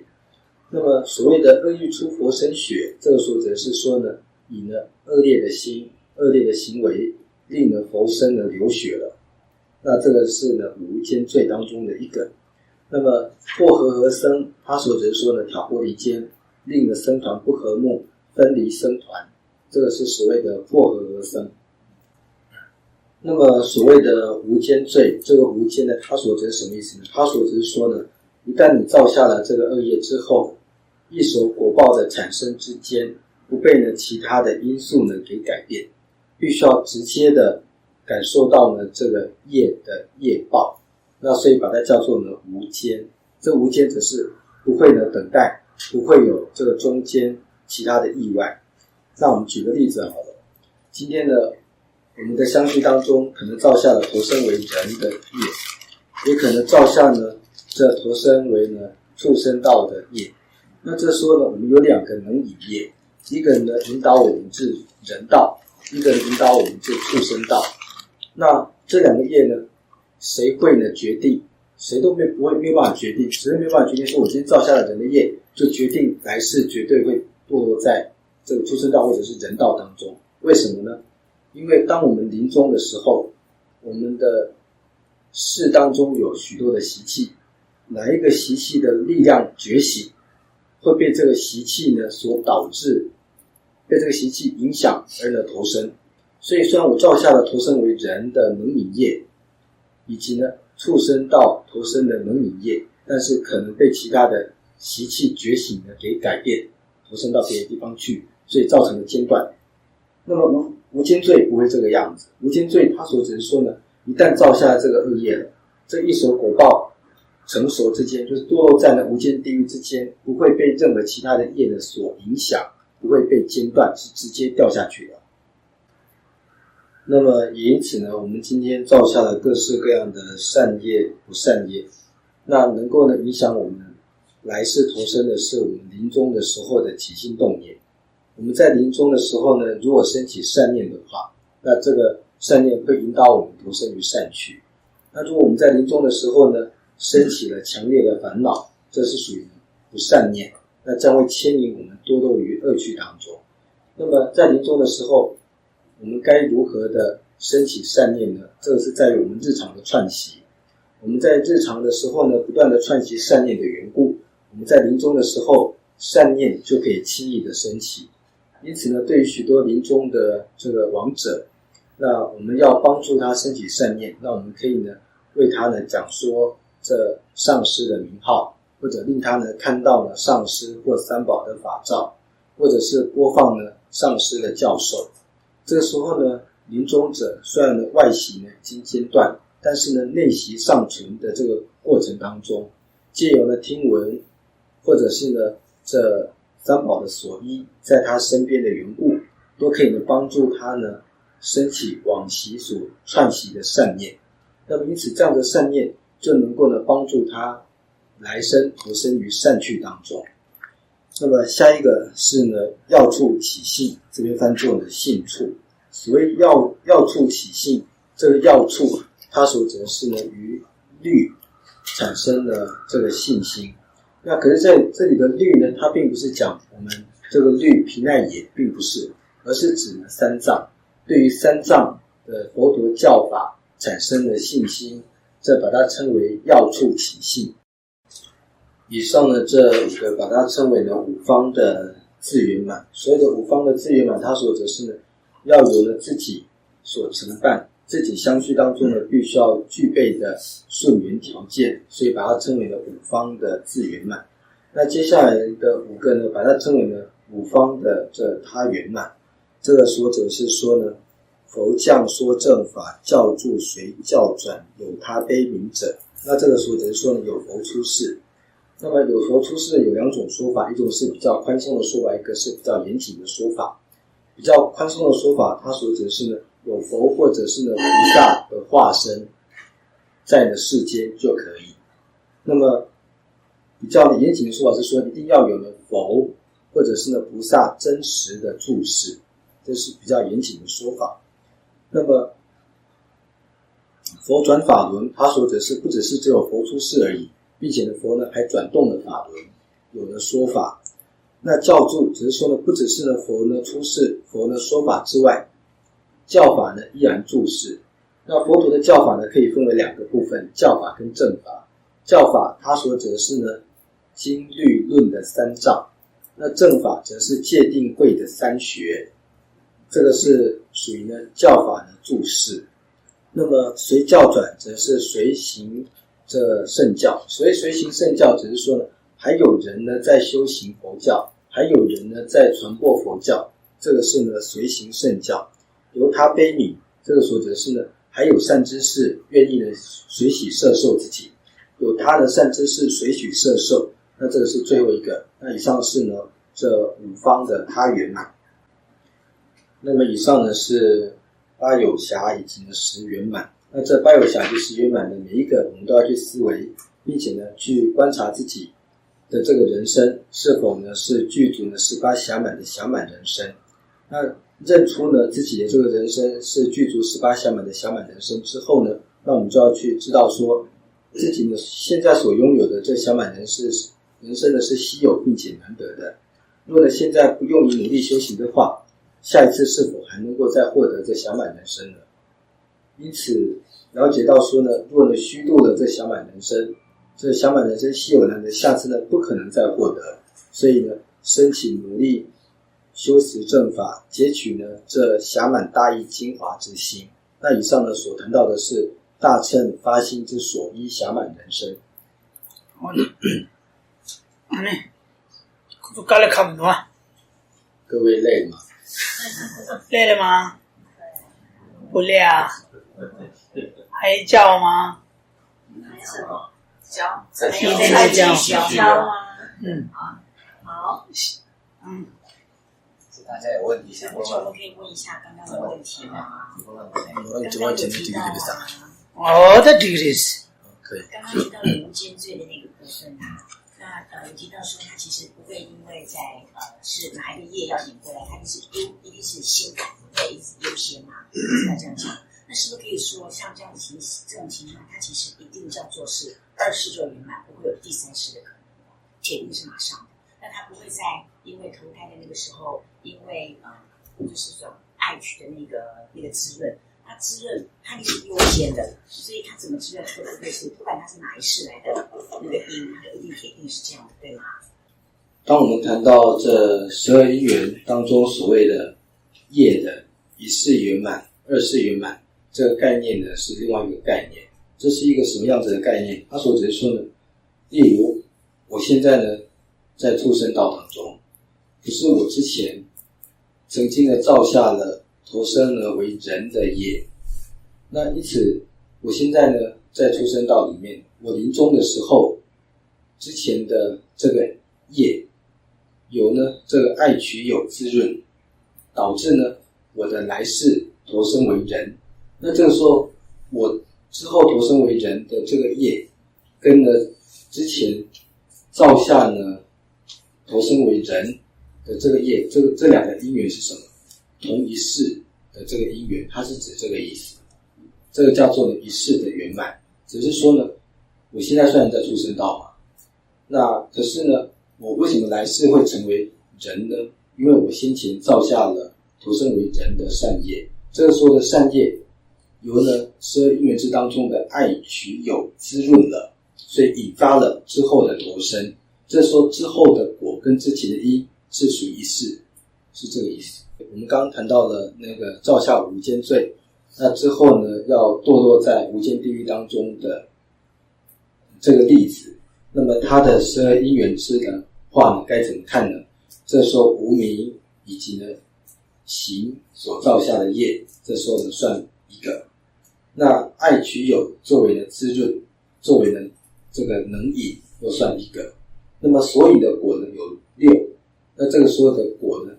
那么所谓的恶欲出佛身血，这个说则是说呢，以呢恶劣的心、恶劣的行为，令呢佛身呢流血了。那这个是呢无间罪当中的一个。那么破和合僧，他所则说呢挑拨离间，令呢僧团不和睦，分离僧团，这个是所谓的破和合僧。那么所谓的无间罪，这个无间呢，他所指什么意思呢？他所指说呢，一旦你造下了这个恶业之后，一手果报的产生之间，不被呢其他的因素呢给改变，必须要直接的感受到呢这个业的业报，那所以把它叫做呢无间。这无间则是不会呢等待，不会有这个中间其他的意外。那我们举个例子好了，今天呢我们的相续当中可能造下了投生为人的业，也可能造下呢这投生为呢畜生道的业。那这时候呢我们有两个能引业，一个呢引导我们至人道，一个引导我们至畜生道。那这两个业呢谁会呢决定？谁都没有办法决定，谁都没有办法决定说我今天造下了人的业，就决定来世绝对会堕落在这个畜生道或者是人道当中。为什么呢？因为当我们临终的时候，我们的世当中有许多的习气，哪一个习气的力量觉醒，会被这个习气呢所导致，被这个习气影响而呢投生。所以虽然我造下了投生为人的能引业，以及呢畜生道投生的能引业，但是可能被其他的习气觉醒呢给改变，投生到别的地方去，所以造成了间断。那么无间罪不会这个样子，无间罪它所指是说呢，一旦造下这个恶业了，这一手果报成熟之间，就是堕落在了无间地狱之间，不会被任何其他的业的所影响，不会被间断，是直接掉下去的。那么也因此呢，我们今天造下了各式各样的善业不善业，那能够呢影响我们来世投生的是我们临终的时候的起心动念。我们在临终的时候呢，如果升起善念的话，那这个善念会引导我们投生于善趣。那如果我们在临终的时候呢，升起了强烈的烦恼，这是属于不善念，那将会牵引我们堕落于恶趣当中。那么在临终的时候，我们该如何的升起善念呢？这个是在于我们日常的串习。我们在日常的时候呢，不断的串习善念的缘故，我们在临终的时候，善念就可以轻易的升起。因此呢，对于许多临终的这个亡者，那我们要帮助他升起善念，那我们可以呢为他呢讲说这上师的名号，或者令他呢看到呢上师或三宝的法照，或者是播放呢上师的教授。这个时候呢，临终者虽然呢外习呢已经间断，但是呢内习尚存的这个过程当中，借由呢听闻，或者是呢这三宝的所依，在他身边的缘故，都可以呢帮助他呢升起往昔所串习的善念。那么因此这样的善念就能够呢帮助他来生投生于善趣当中。那么下一个是呢要处起性，这边翻作呢性处。所谓要处起性，这个要处它所指的是呢于律产生的这个信心。那可是在这里的律呢，它并不是讲我们这个律皮奈也，并不是，而是指呢三藏，对于三藏的佛陀教法产生的信心，这把它称为要处起性。以上呢这五个把它称为呢五方的自圆满。所谓的五方的自圆满，它所指是呢要有了自己所承办自己相续当中呢必须要具备的顺缘条件，所以把它称为了五方的自圆满。那接下来的五个呢，把它称为了五方的这他圆满。这个说者是说呢，佛降说正法，教助随教转，有他悲悯者。那这个说者是说呢，有佛出世。那么有佛出世有两种说法，一种是比较宽松的说法，一个是比较严谨的说法。比较宽松的说法，它所指的是呢，有佛或者是呢菩萨的化身在呢世间就可以。那么比较严谨的说法是说，一定要有呢佛或者是呢菩萨真实的住世，这是比较严谨的说法。那么佛转法轮，它所指的是不只是只有佛出世而已，并且呢佛呢还转动了法轮，有了说法。那教助只是说呢，不只是呢佛呢出世，佛呢说法之外，教法呢依然住世。那佛陀的教法呢可以分为两个部分，教法跟正法。教法它所指的是呢经律论的三藏，那正法则是戒定慧的三学，这个是属于呢教法的住世。那么随教转则是随行这圣教，所以随行圣教只是说呢，还有人呢在修行佛教，还有人呢在传播佛教，这个是呢随行圣教。由他悲悯，这个所指的是呢，还有善知识愿意呢随喜摄受自己，有他的善知识随喜摄受，那这个是最后一个。那以上是呢这五方的他圆满。那么以上呢是八有暇以及呢十圆满。那这八有暇及十圆满的每一个我们都要去思维，并且呢去观察自己的这个人生是否呢是具足呢18暇满的暇满人生。那认出呢自己的这个人生是具足18暇满的暇满人生之后呢，那我们就要去知道说自己呢现在所拥有的这暇满人生呢是稀有并且难得的。如果呢现在不用于努力修行的话，下一次是否还能够再获得这暇满人生呢？因此了解到说呢，如果呢虚度了这暇满人生，这暇满人生稀有难得，下次呢不可能再获得。所以呢申请努力修持正法，截取呢这暇满大义精华之心。那以上呢所谈到的是大乘发心之所依暇满人生。各位累了吗？累了吗？不累啊？还叫吗？教，再教吗？好，大家有问题想问吗？我们可以问一下刚刚的问题吗？的这个是可以。刚刚提到了无间罪的那个部分啊，那有提到说他其实不会因为在是哪一个业要引过来，他一定是先改的，一直优先嘛，要这样讲。那是不是可以说像这样这种情况，它其实一定叫做是2世就圆满，不会有第3世的可能，铁定是马上的。那他不会在因为投胎的那个时候，因为就是说爱取的那个滋润，它滋润它一定是优先的，所以它怎么滋润它都不会是，不管它是哪一世来的那个因，它一定铁定是这样的，对吗？当我们谈到这12因缘当中所谓的业的1世圆满、2世圆满，这个概念呢是另外一个概念。这是一个什么样子的概念？它所指的说呢，例如我现在呢在畜生道当中，可是我之前曾经呢造下了投生呢为人的业，那因此我现在呢在畜生道里面，我临终的时候之前的这个业有呢这个爱取有滋润，导致呢我的来世投生为人。那这个时候我之后投生为人的这个业跟呢之前造下呢投生为人的这个业，这两个因缘是什么？同一世的这个因缘，它是指这个意思。这个叫做呢一世的圆满。只是说呢，我现在虽然在畜生道嘛，那可是呢，我为什么来世会成为人呢？因为我先前造下了投生为人的善业。这个时候的善业由呢12因缘支当中的爱取有滋润了，所以引发了之后的投生。这时候之后的果跟之前的因是属于一世，是这个意思。我们刚刚谈到了那个造下无间罪，那之后呢要堕落在无间地狱当中的这个例子，那么它的12因缘支的话呢该怎么看呢？这时候无明以及呢行所造下的业，这时候呢算一个。那爱取有作为呢滋润，作为呢这个能引又算一个。那么所有的果呢有6，那这个所有的果呢，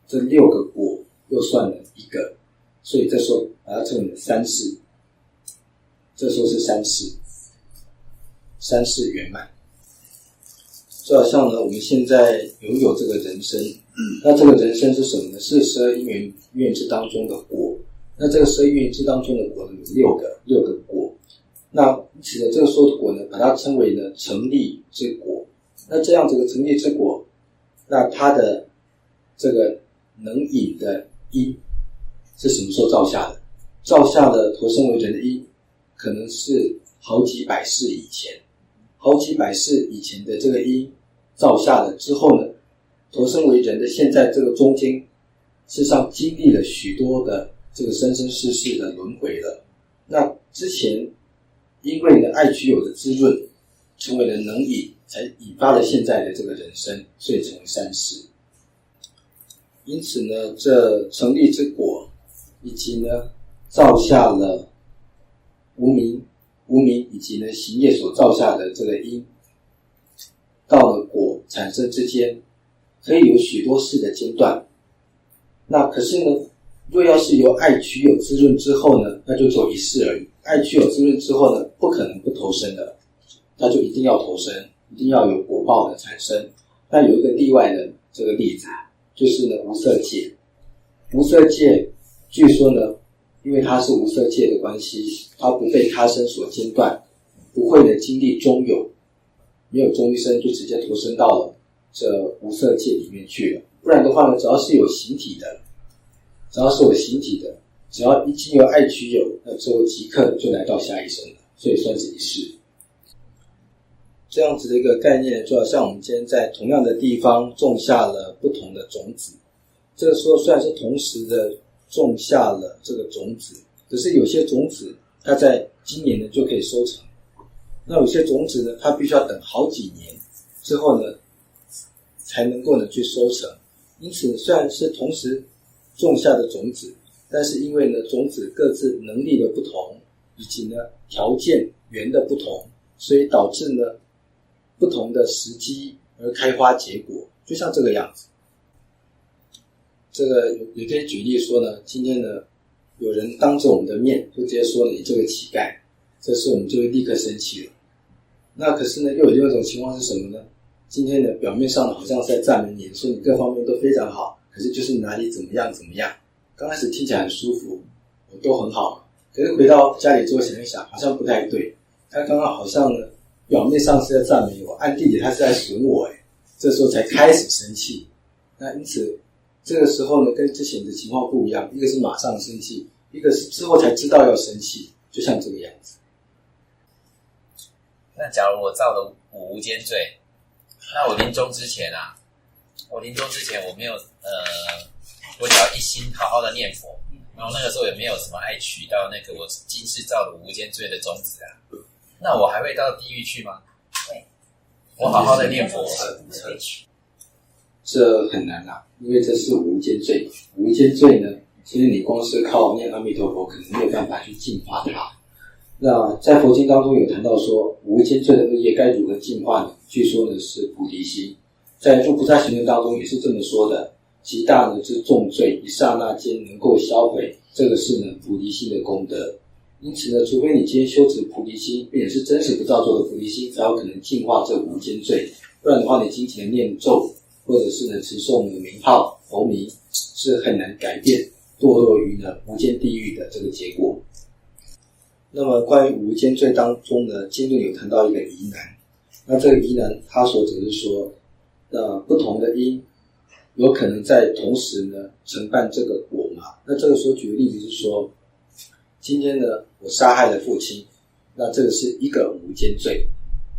这6个果又算了1个，所以这时候把它称为3世，这时候是3世圆满。就好像呢，我们现在拥有这个人生，那这个人生是什么呢？是12因缘支当中的果。那这个12因缘支当中的果呢，有6个果。那因此呢，这个所有的果呢，把它称为呢成立之果。那这样这个成立之果，那它的这个能引的因是什么时候造下的？造下的投生为人的因，可能是好几百世以前。好几百世以前的这个因造下了之后呢，投生为人的现在这个中间，事实上经历了许多的这个生生世世的轮回了。那之前因为呢爱取有的滋润，成为了能引，才引发了现在的这个人生，所以成为3世。因此呢，这成立之果，以及呢造下了无明以及呢行业所造下的这个因，到了果产生之间，可以有许多世的间断。那可是呢，若要是由爱取有滋润之后呢，那就只有1世而已。爱取有滋润之后呢，不可能不投生的，那就一定要投生，一定要有果报的产生。那有一个例外的这个例子，就是呢无色界。无色界据说呢，因为它是无色界的关系，它不被他生所间断，不会呢经历中有，没有中一生就直接投生到了这无色界里面去了。不然的话呢，只要是有形体的，只要一经由爱取有，那之后即刻就来到下一生了，所以算是1世。这样子的一个概念，就好像我们今天在同样的地方种下了不同的种子，这个时候虽然是同时的种下了这个种子，可是有些种子它在今年呢就可以收成，那有些种子呢它必须要等好几年之后呢才能够呢去收成。因此虽然是同时种下的种子，但是因为呢种子各自能力的不同，以及呢条件缘的不同，所以导致呢不同的时机而开花结果，就像这个样子。这个也可以举例说呢，今天呢有人当着我们的面就直接说了你这个乞丐，这时我们就会立刻生气了。那可是呢又有另外一种情况是什么呢？今天呢表面上好像是在赞美你，说你各方面都非常好，可是就是哪里怎么样，刚开始听起来很舒服，我都很好，可是回到家里之后想一想，好像不太对。他刚刚好像呢表面上是在赞美我，暗地里他是在损我，这时候才开始生气。那因此这个时候呢跟之前的情况不一样，一个是马上生气，一个是之后才知道要生气，就像这个样子。那假如我造了无间罪，那我临终之前我没有我只要一心好好的念佛，然后那个时候也没有什么爱取到那个我今世造的无间罪的种子啊，那我还会到地狱去吗？对，我好好的念佛，这很难啦，因为这是无间罪。无间罪呢，其实你光是靠念阿弥陀佛可能没有办法去净化它。那在佛经当中有谈到说，无间罪的恶业该如何净化呢？据说呢是菩提心。在入菩萨行论当中也是这么说的，极大呢之重罪，一刹那间能够销毁，这个是呢菩提心的功德。因此呢，除非你今天修持菩提心，并且是真实不造作的菩提心，才有可能净化这无间罪。不然的话，你仅仅的念咒，或者是呢持诵名号佛名，是很难改变堕落于呢无间地狱的这个结果。那么关于无间罪当中呢，经论有谈到一个疑难。那这个疑难他所指是说，不同的因有可能在同时呢承办这个果嘛。那这个时候举个例子是说，今天呢我杀害了父亲，那这个是一个无间罪。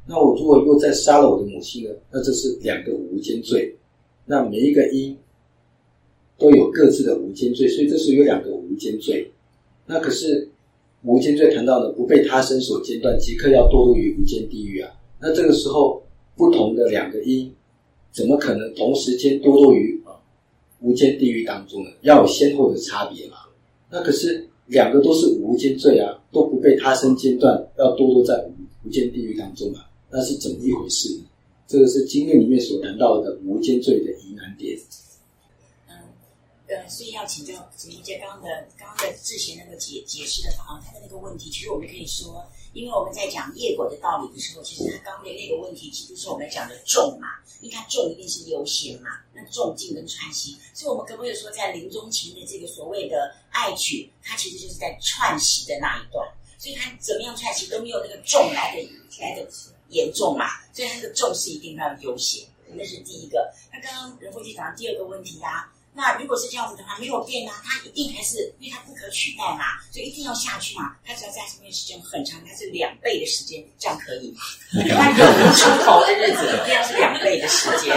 那我如果又再杀了我的母亲呢，那这是2个无间罪。那每一个因都有各自的无间罪，所以这是有2个无间罪。那可是无间罪谈到呢不被他生所间断，即刻要堕入于无间地狱啊。那这个时候不同的2个因怎么可能同时间堕落于无间地狱当中呢？要有先后的差别嘛。那可是2个都是无间罪啊，都不被他生间断，要堕落在无间地狱当中啊，那是怎么一回事呢？这个是经验里面所谈到的无间罪的疑难点。所以要请教子明姐刚刚的之前那个解释的法他的那个问题，其实我们可以说，因为我们在讲业果的道理的时候，其实他刚刚的那个问题其实是我们讲的重嘛，因为它重一定是优先嘛，那重静跟串息，所以我们可不可以说，在临终前的这个所谓的爱曲，它其实就是在串息的那一段，所以它怎么样串息都没有那个重来的严重嘛，所以它那个重是一定要优先，那是第一个。那刚刚仁波切讲的第二个问题啊。那如果是这样子的话，没有变啊，它一定还是因为它不可取代嘛，所以一定要下去嘛。它只要在上面时间很长，它是2倍的时间，这样可以吗？它有出头的日子，一定要是2倍的时间。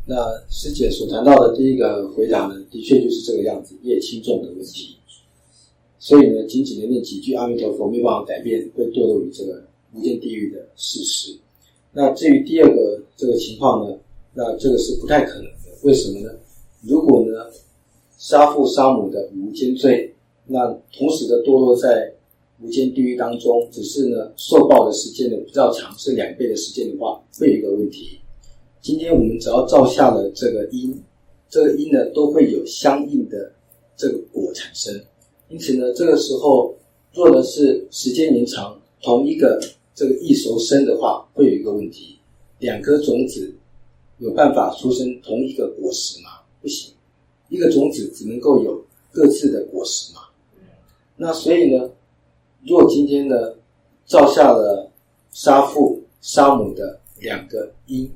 那师姐所谈到的第一个回答呢，的确就是这个样子，业轻重的问题。所以呢，仅仅的念几句阿弥陀佛没办法改变会堕落于这个无间地狱的事实。那至于第二个这个情况呢，那这个是不太可能的。为什么呢？如果呢杀父杀母的无间罪，那同时的堕落在无间地狱当中，只是呢受报的时间呢比较长，是2倍的时间的话，会有一个问题。今天我们只要造下了这个因，这个因呢都会有相应的这个果产生。因此呢，这个时候若呢是时间延长，同一个这个异熟生的话，会有一个问题，2颗种子有办法出生同一个果实吗？不行，一个种子只能够有各自的果实嘛。那所以呢，若今天呢造下了杀父杀母的2个因，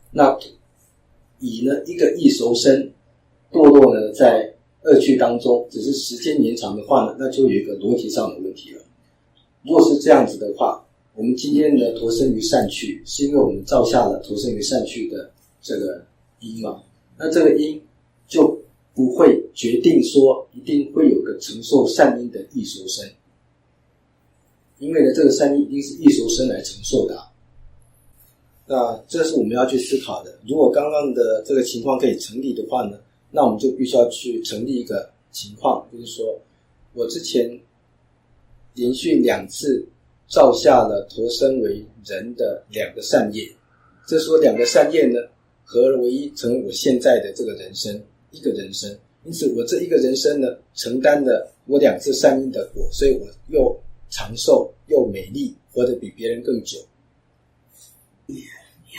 那以呢一个异熟生堕落呢在恶趣当中，只是时间延长的话呢，那就有一个逻辑上的问题了。若是这样子的话，我们今天呢投生于善趣，是因为我们造下了投生于善趣的这个因嘛，那这个因就不会决定说一定会有个承受善因的异熟生，因为呢这个善因一定是异熟生来承受的那这是我们要去思考的。如果刚刚的这个情况可以成立的话呢，那我们就必须要去成立一个情况，就是说我之前连续2次造下了投生为人的2个善业，这时候2个善业呢合而为一，成为我现在的这个人生，一个人生。因此我这一个人生呢承担了我2次善因的果，所以我又长寿又美丽，活得比别人更久。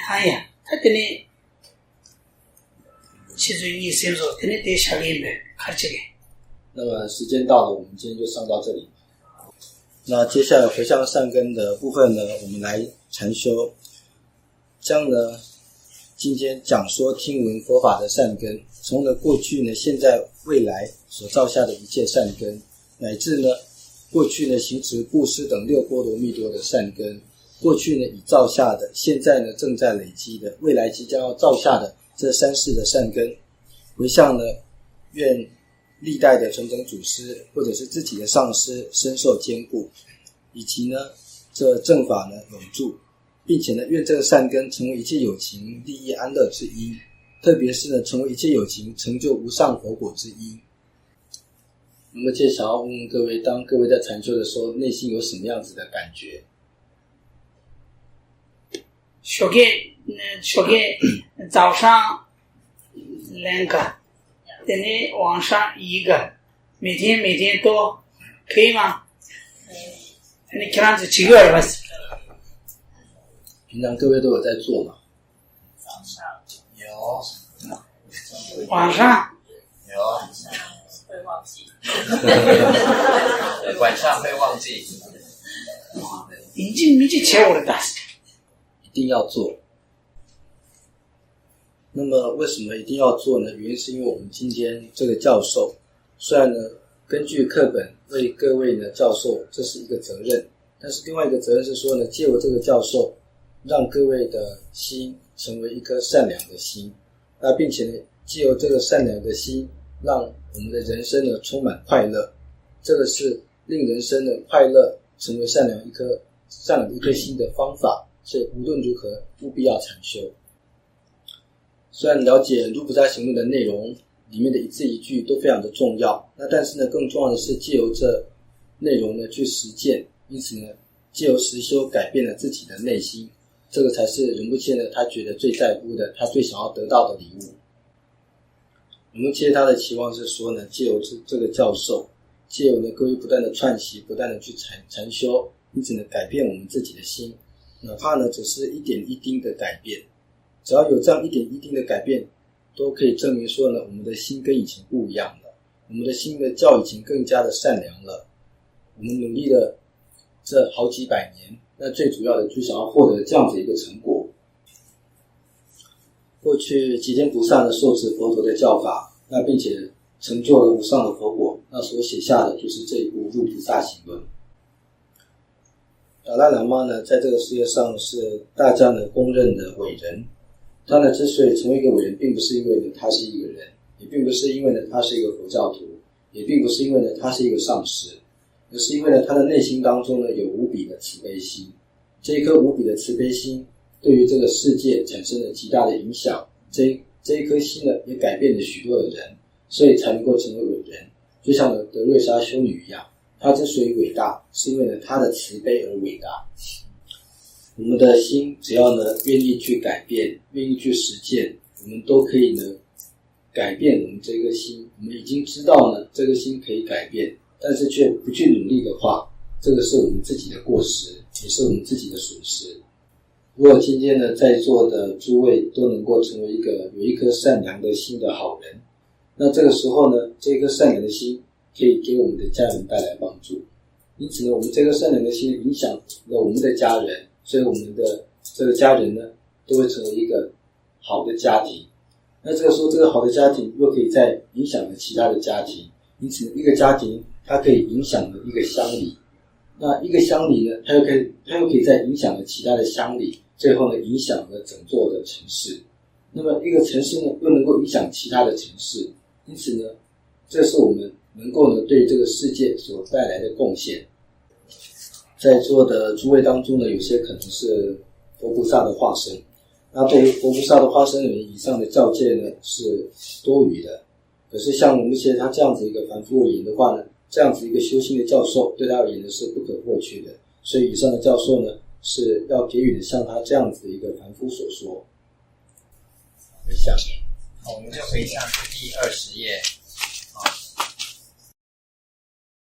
哎呀，他跟你其实你先说跟你得下里面看这个。那么时间到了，我们今天就上到这里。那接下来回向善根的部分呢，我们来禅修，将呢今天讲说听闻佛法的善根，从了过去呢、现在、未来所造下的一切善根，乃至呢过去呢行持布施等6波罗蜜多的善根，过去呢已造下的，现在呢正在累积的，未来即将要造下的这3世的善根，回向呢愿历代的传承祖师或者是自己的上师深受坚固，以及呢这正法呢永驻，并且呢愿这个善根成为一切有情利益安乐之因，特别是呢成为一切有情成就无上佛果之因。那么接下来问问各位，当各位在禅修的时候，内心有什么样子的感觉？学给早上2个，等你晚上1个，每天都可以吗？你这样子几个人？平常各位都有在做吗？早上有，晚上有，会忘记。晚上会忘记。已经切我的大事。一定要做。那么为什么一定要做呢？原因是因为我们今天这个教授，虽然呢根据课本为各位呢教授，这是一个责任，但是另外一个责任是说呢，借由这个教授，让各位的心成为一颗善良的心，那并且呢借由这个善良的心，让我们的人生呢充满快乐，这个是令人生的快乐成为善良的一颗心的方法。所以无论如何务必要禅修。虽然了解《入菩萨行论》的内容里面的一字一句都非常的重要，那但是呢更重要的是借由这内容呢去实践，因此呢借由实修改变了自己的内心，这个才是仁波切呢他觉得最在乎的，他最想要得到的礼物。仁波切他的期望是说呢，借由这个教授，借由呢各位不断的串习，不断的去禅修，因此呢改变我们自己的心，哪怕呢只是一点一滴的改变，只要有这样一点一滴的改变，都可以证明说呢我们的心跟以前不一样了，我们的心的较以前更加的善良了。我们努力了这好几百年，那最主要的就想要获得这样子一个成果。过去吉天菩萨呢受持佛陀的教法，那并且成就了无上的佛果，那所写下的就是这一部入菩萨行论。达赖喇嘛呢在这个世界上是大家呢公认的伟人，他呢之所以成为一个伟人，并不是因为呢他是一个人，也并不是因为呢他是一个佛教徒，也并不是因为呢他是一个上师，而是因为呢他的内心当中呢有无比的慈悲心。这一颗无比的慈悲心对于这个世界产生了极大的影响，这一颗心呢也改变了许多的人，所以才能够成为伟人。就像呢德瑞莎修女一样，她之所以伟大，是因为呢她的慈悲而伟大。我们的心只要呢愿意去改变，愿意去实践，我们都可以呢改变我们这颗心。我们已经知道呢这个心可以改变，但是却不去努力的话，这个是我们自己的过失，也是我们自己的损失。如果今天呢在座的诸位都能够成为有一颗善良的心的好人，那这个时候呢这颗善良的心可以给我们的家人带来帮助。因此呢我们这颗善良的心影响了我们的家人，所以我们的这个家人呢都会成为一个好的家庭。那这个时候这个好的家庭又可以再影响了其他的家庭，因此一个家庭它可以影响了一个乡里，那一个乡里呢它又可以再影响了其他的乡里，最后呢影响了整座的城市。那么一个城市呢又能够影响其他的城市，因此呢这是我们能够呢对这个世界所带来的贡献。在座的诸位当中呢，有些可能是佛菩萨的化身，那对于佛菩萨的化身人以上的教戒呢是多余的。可是像我们这些他这样子一个凡夫而言的话呢，这样子一个修心的教授对他而言呢是不可或缺的，所以以上的教授呢是要给予的像他这样子的一个凡夫所说。回向，我们就回向是第20页。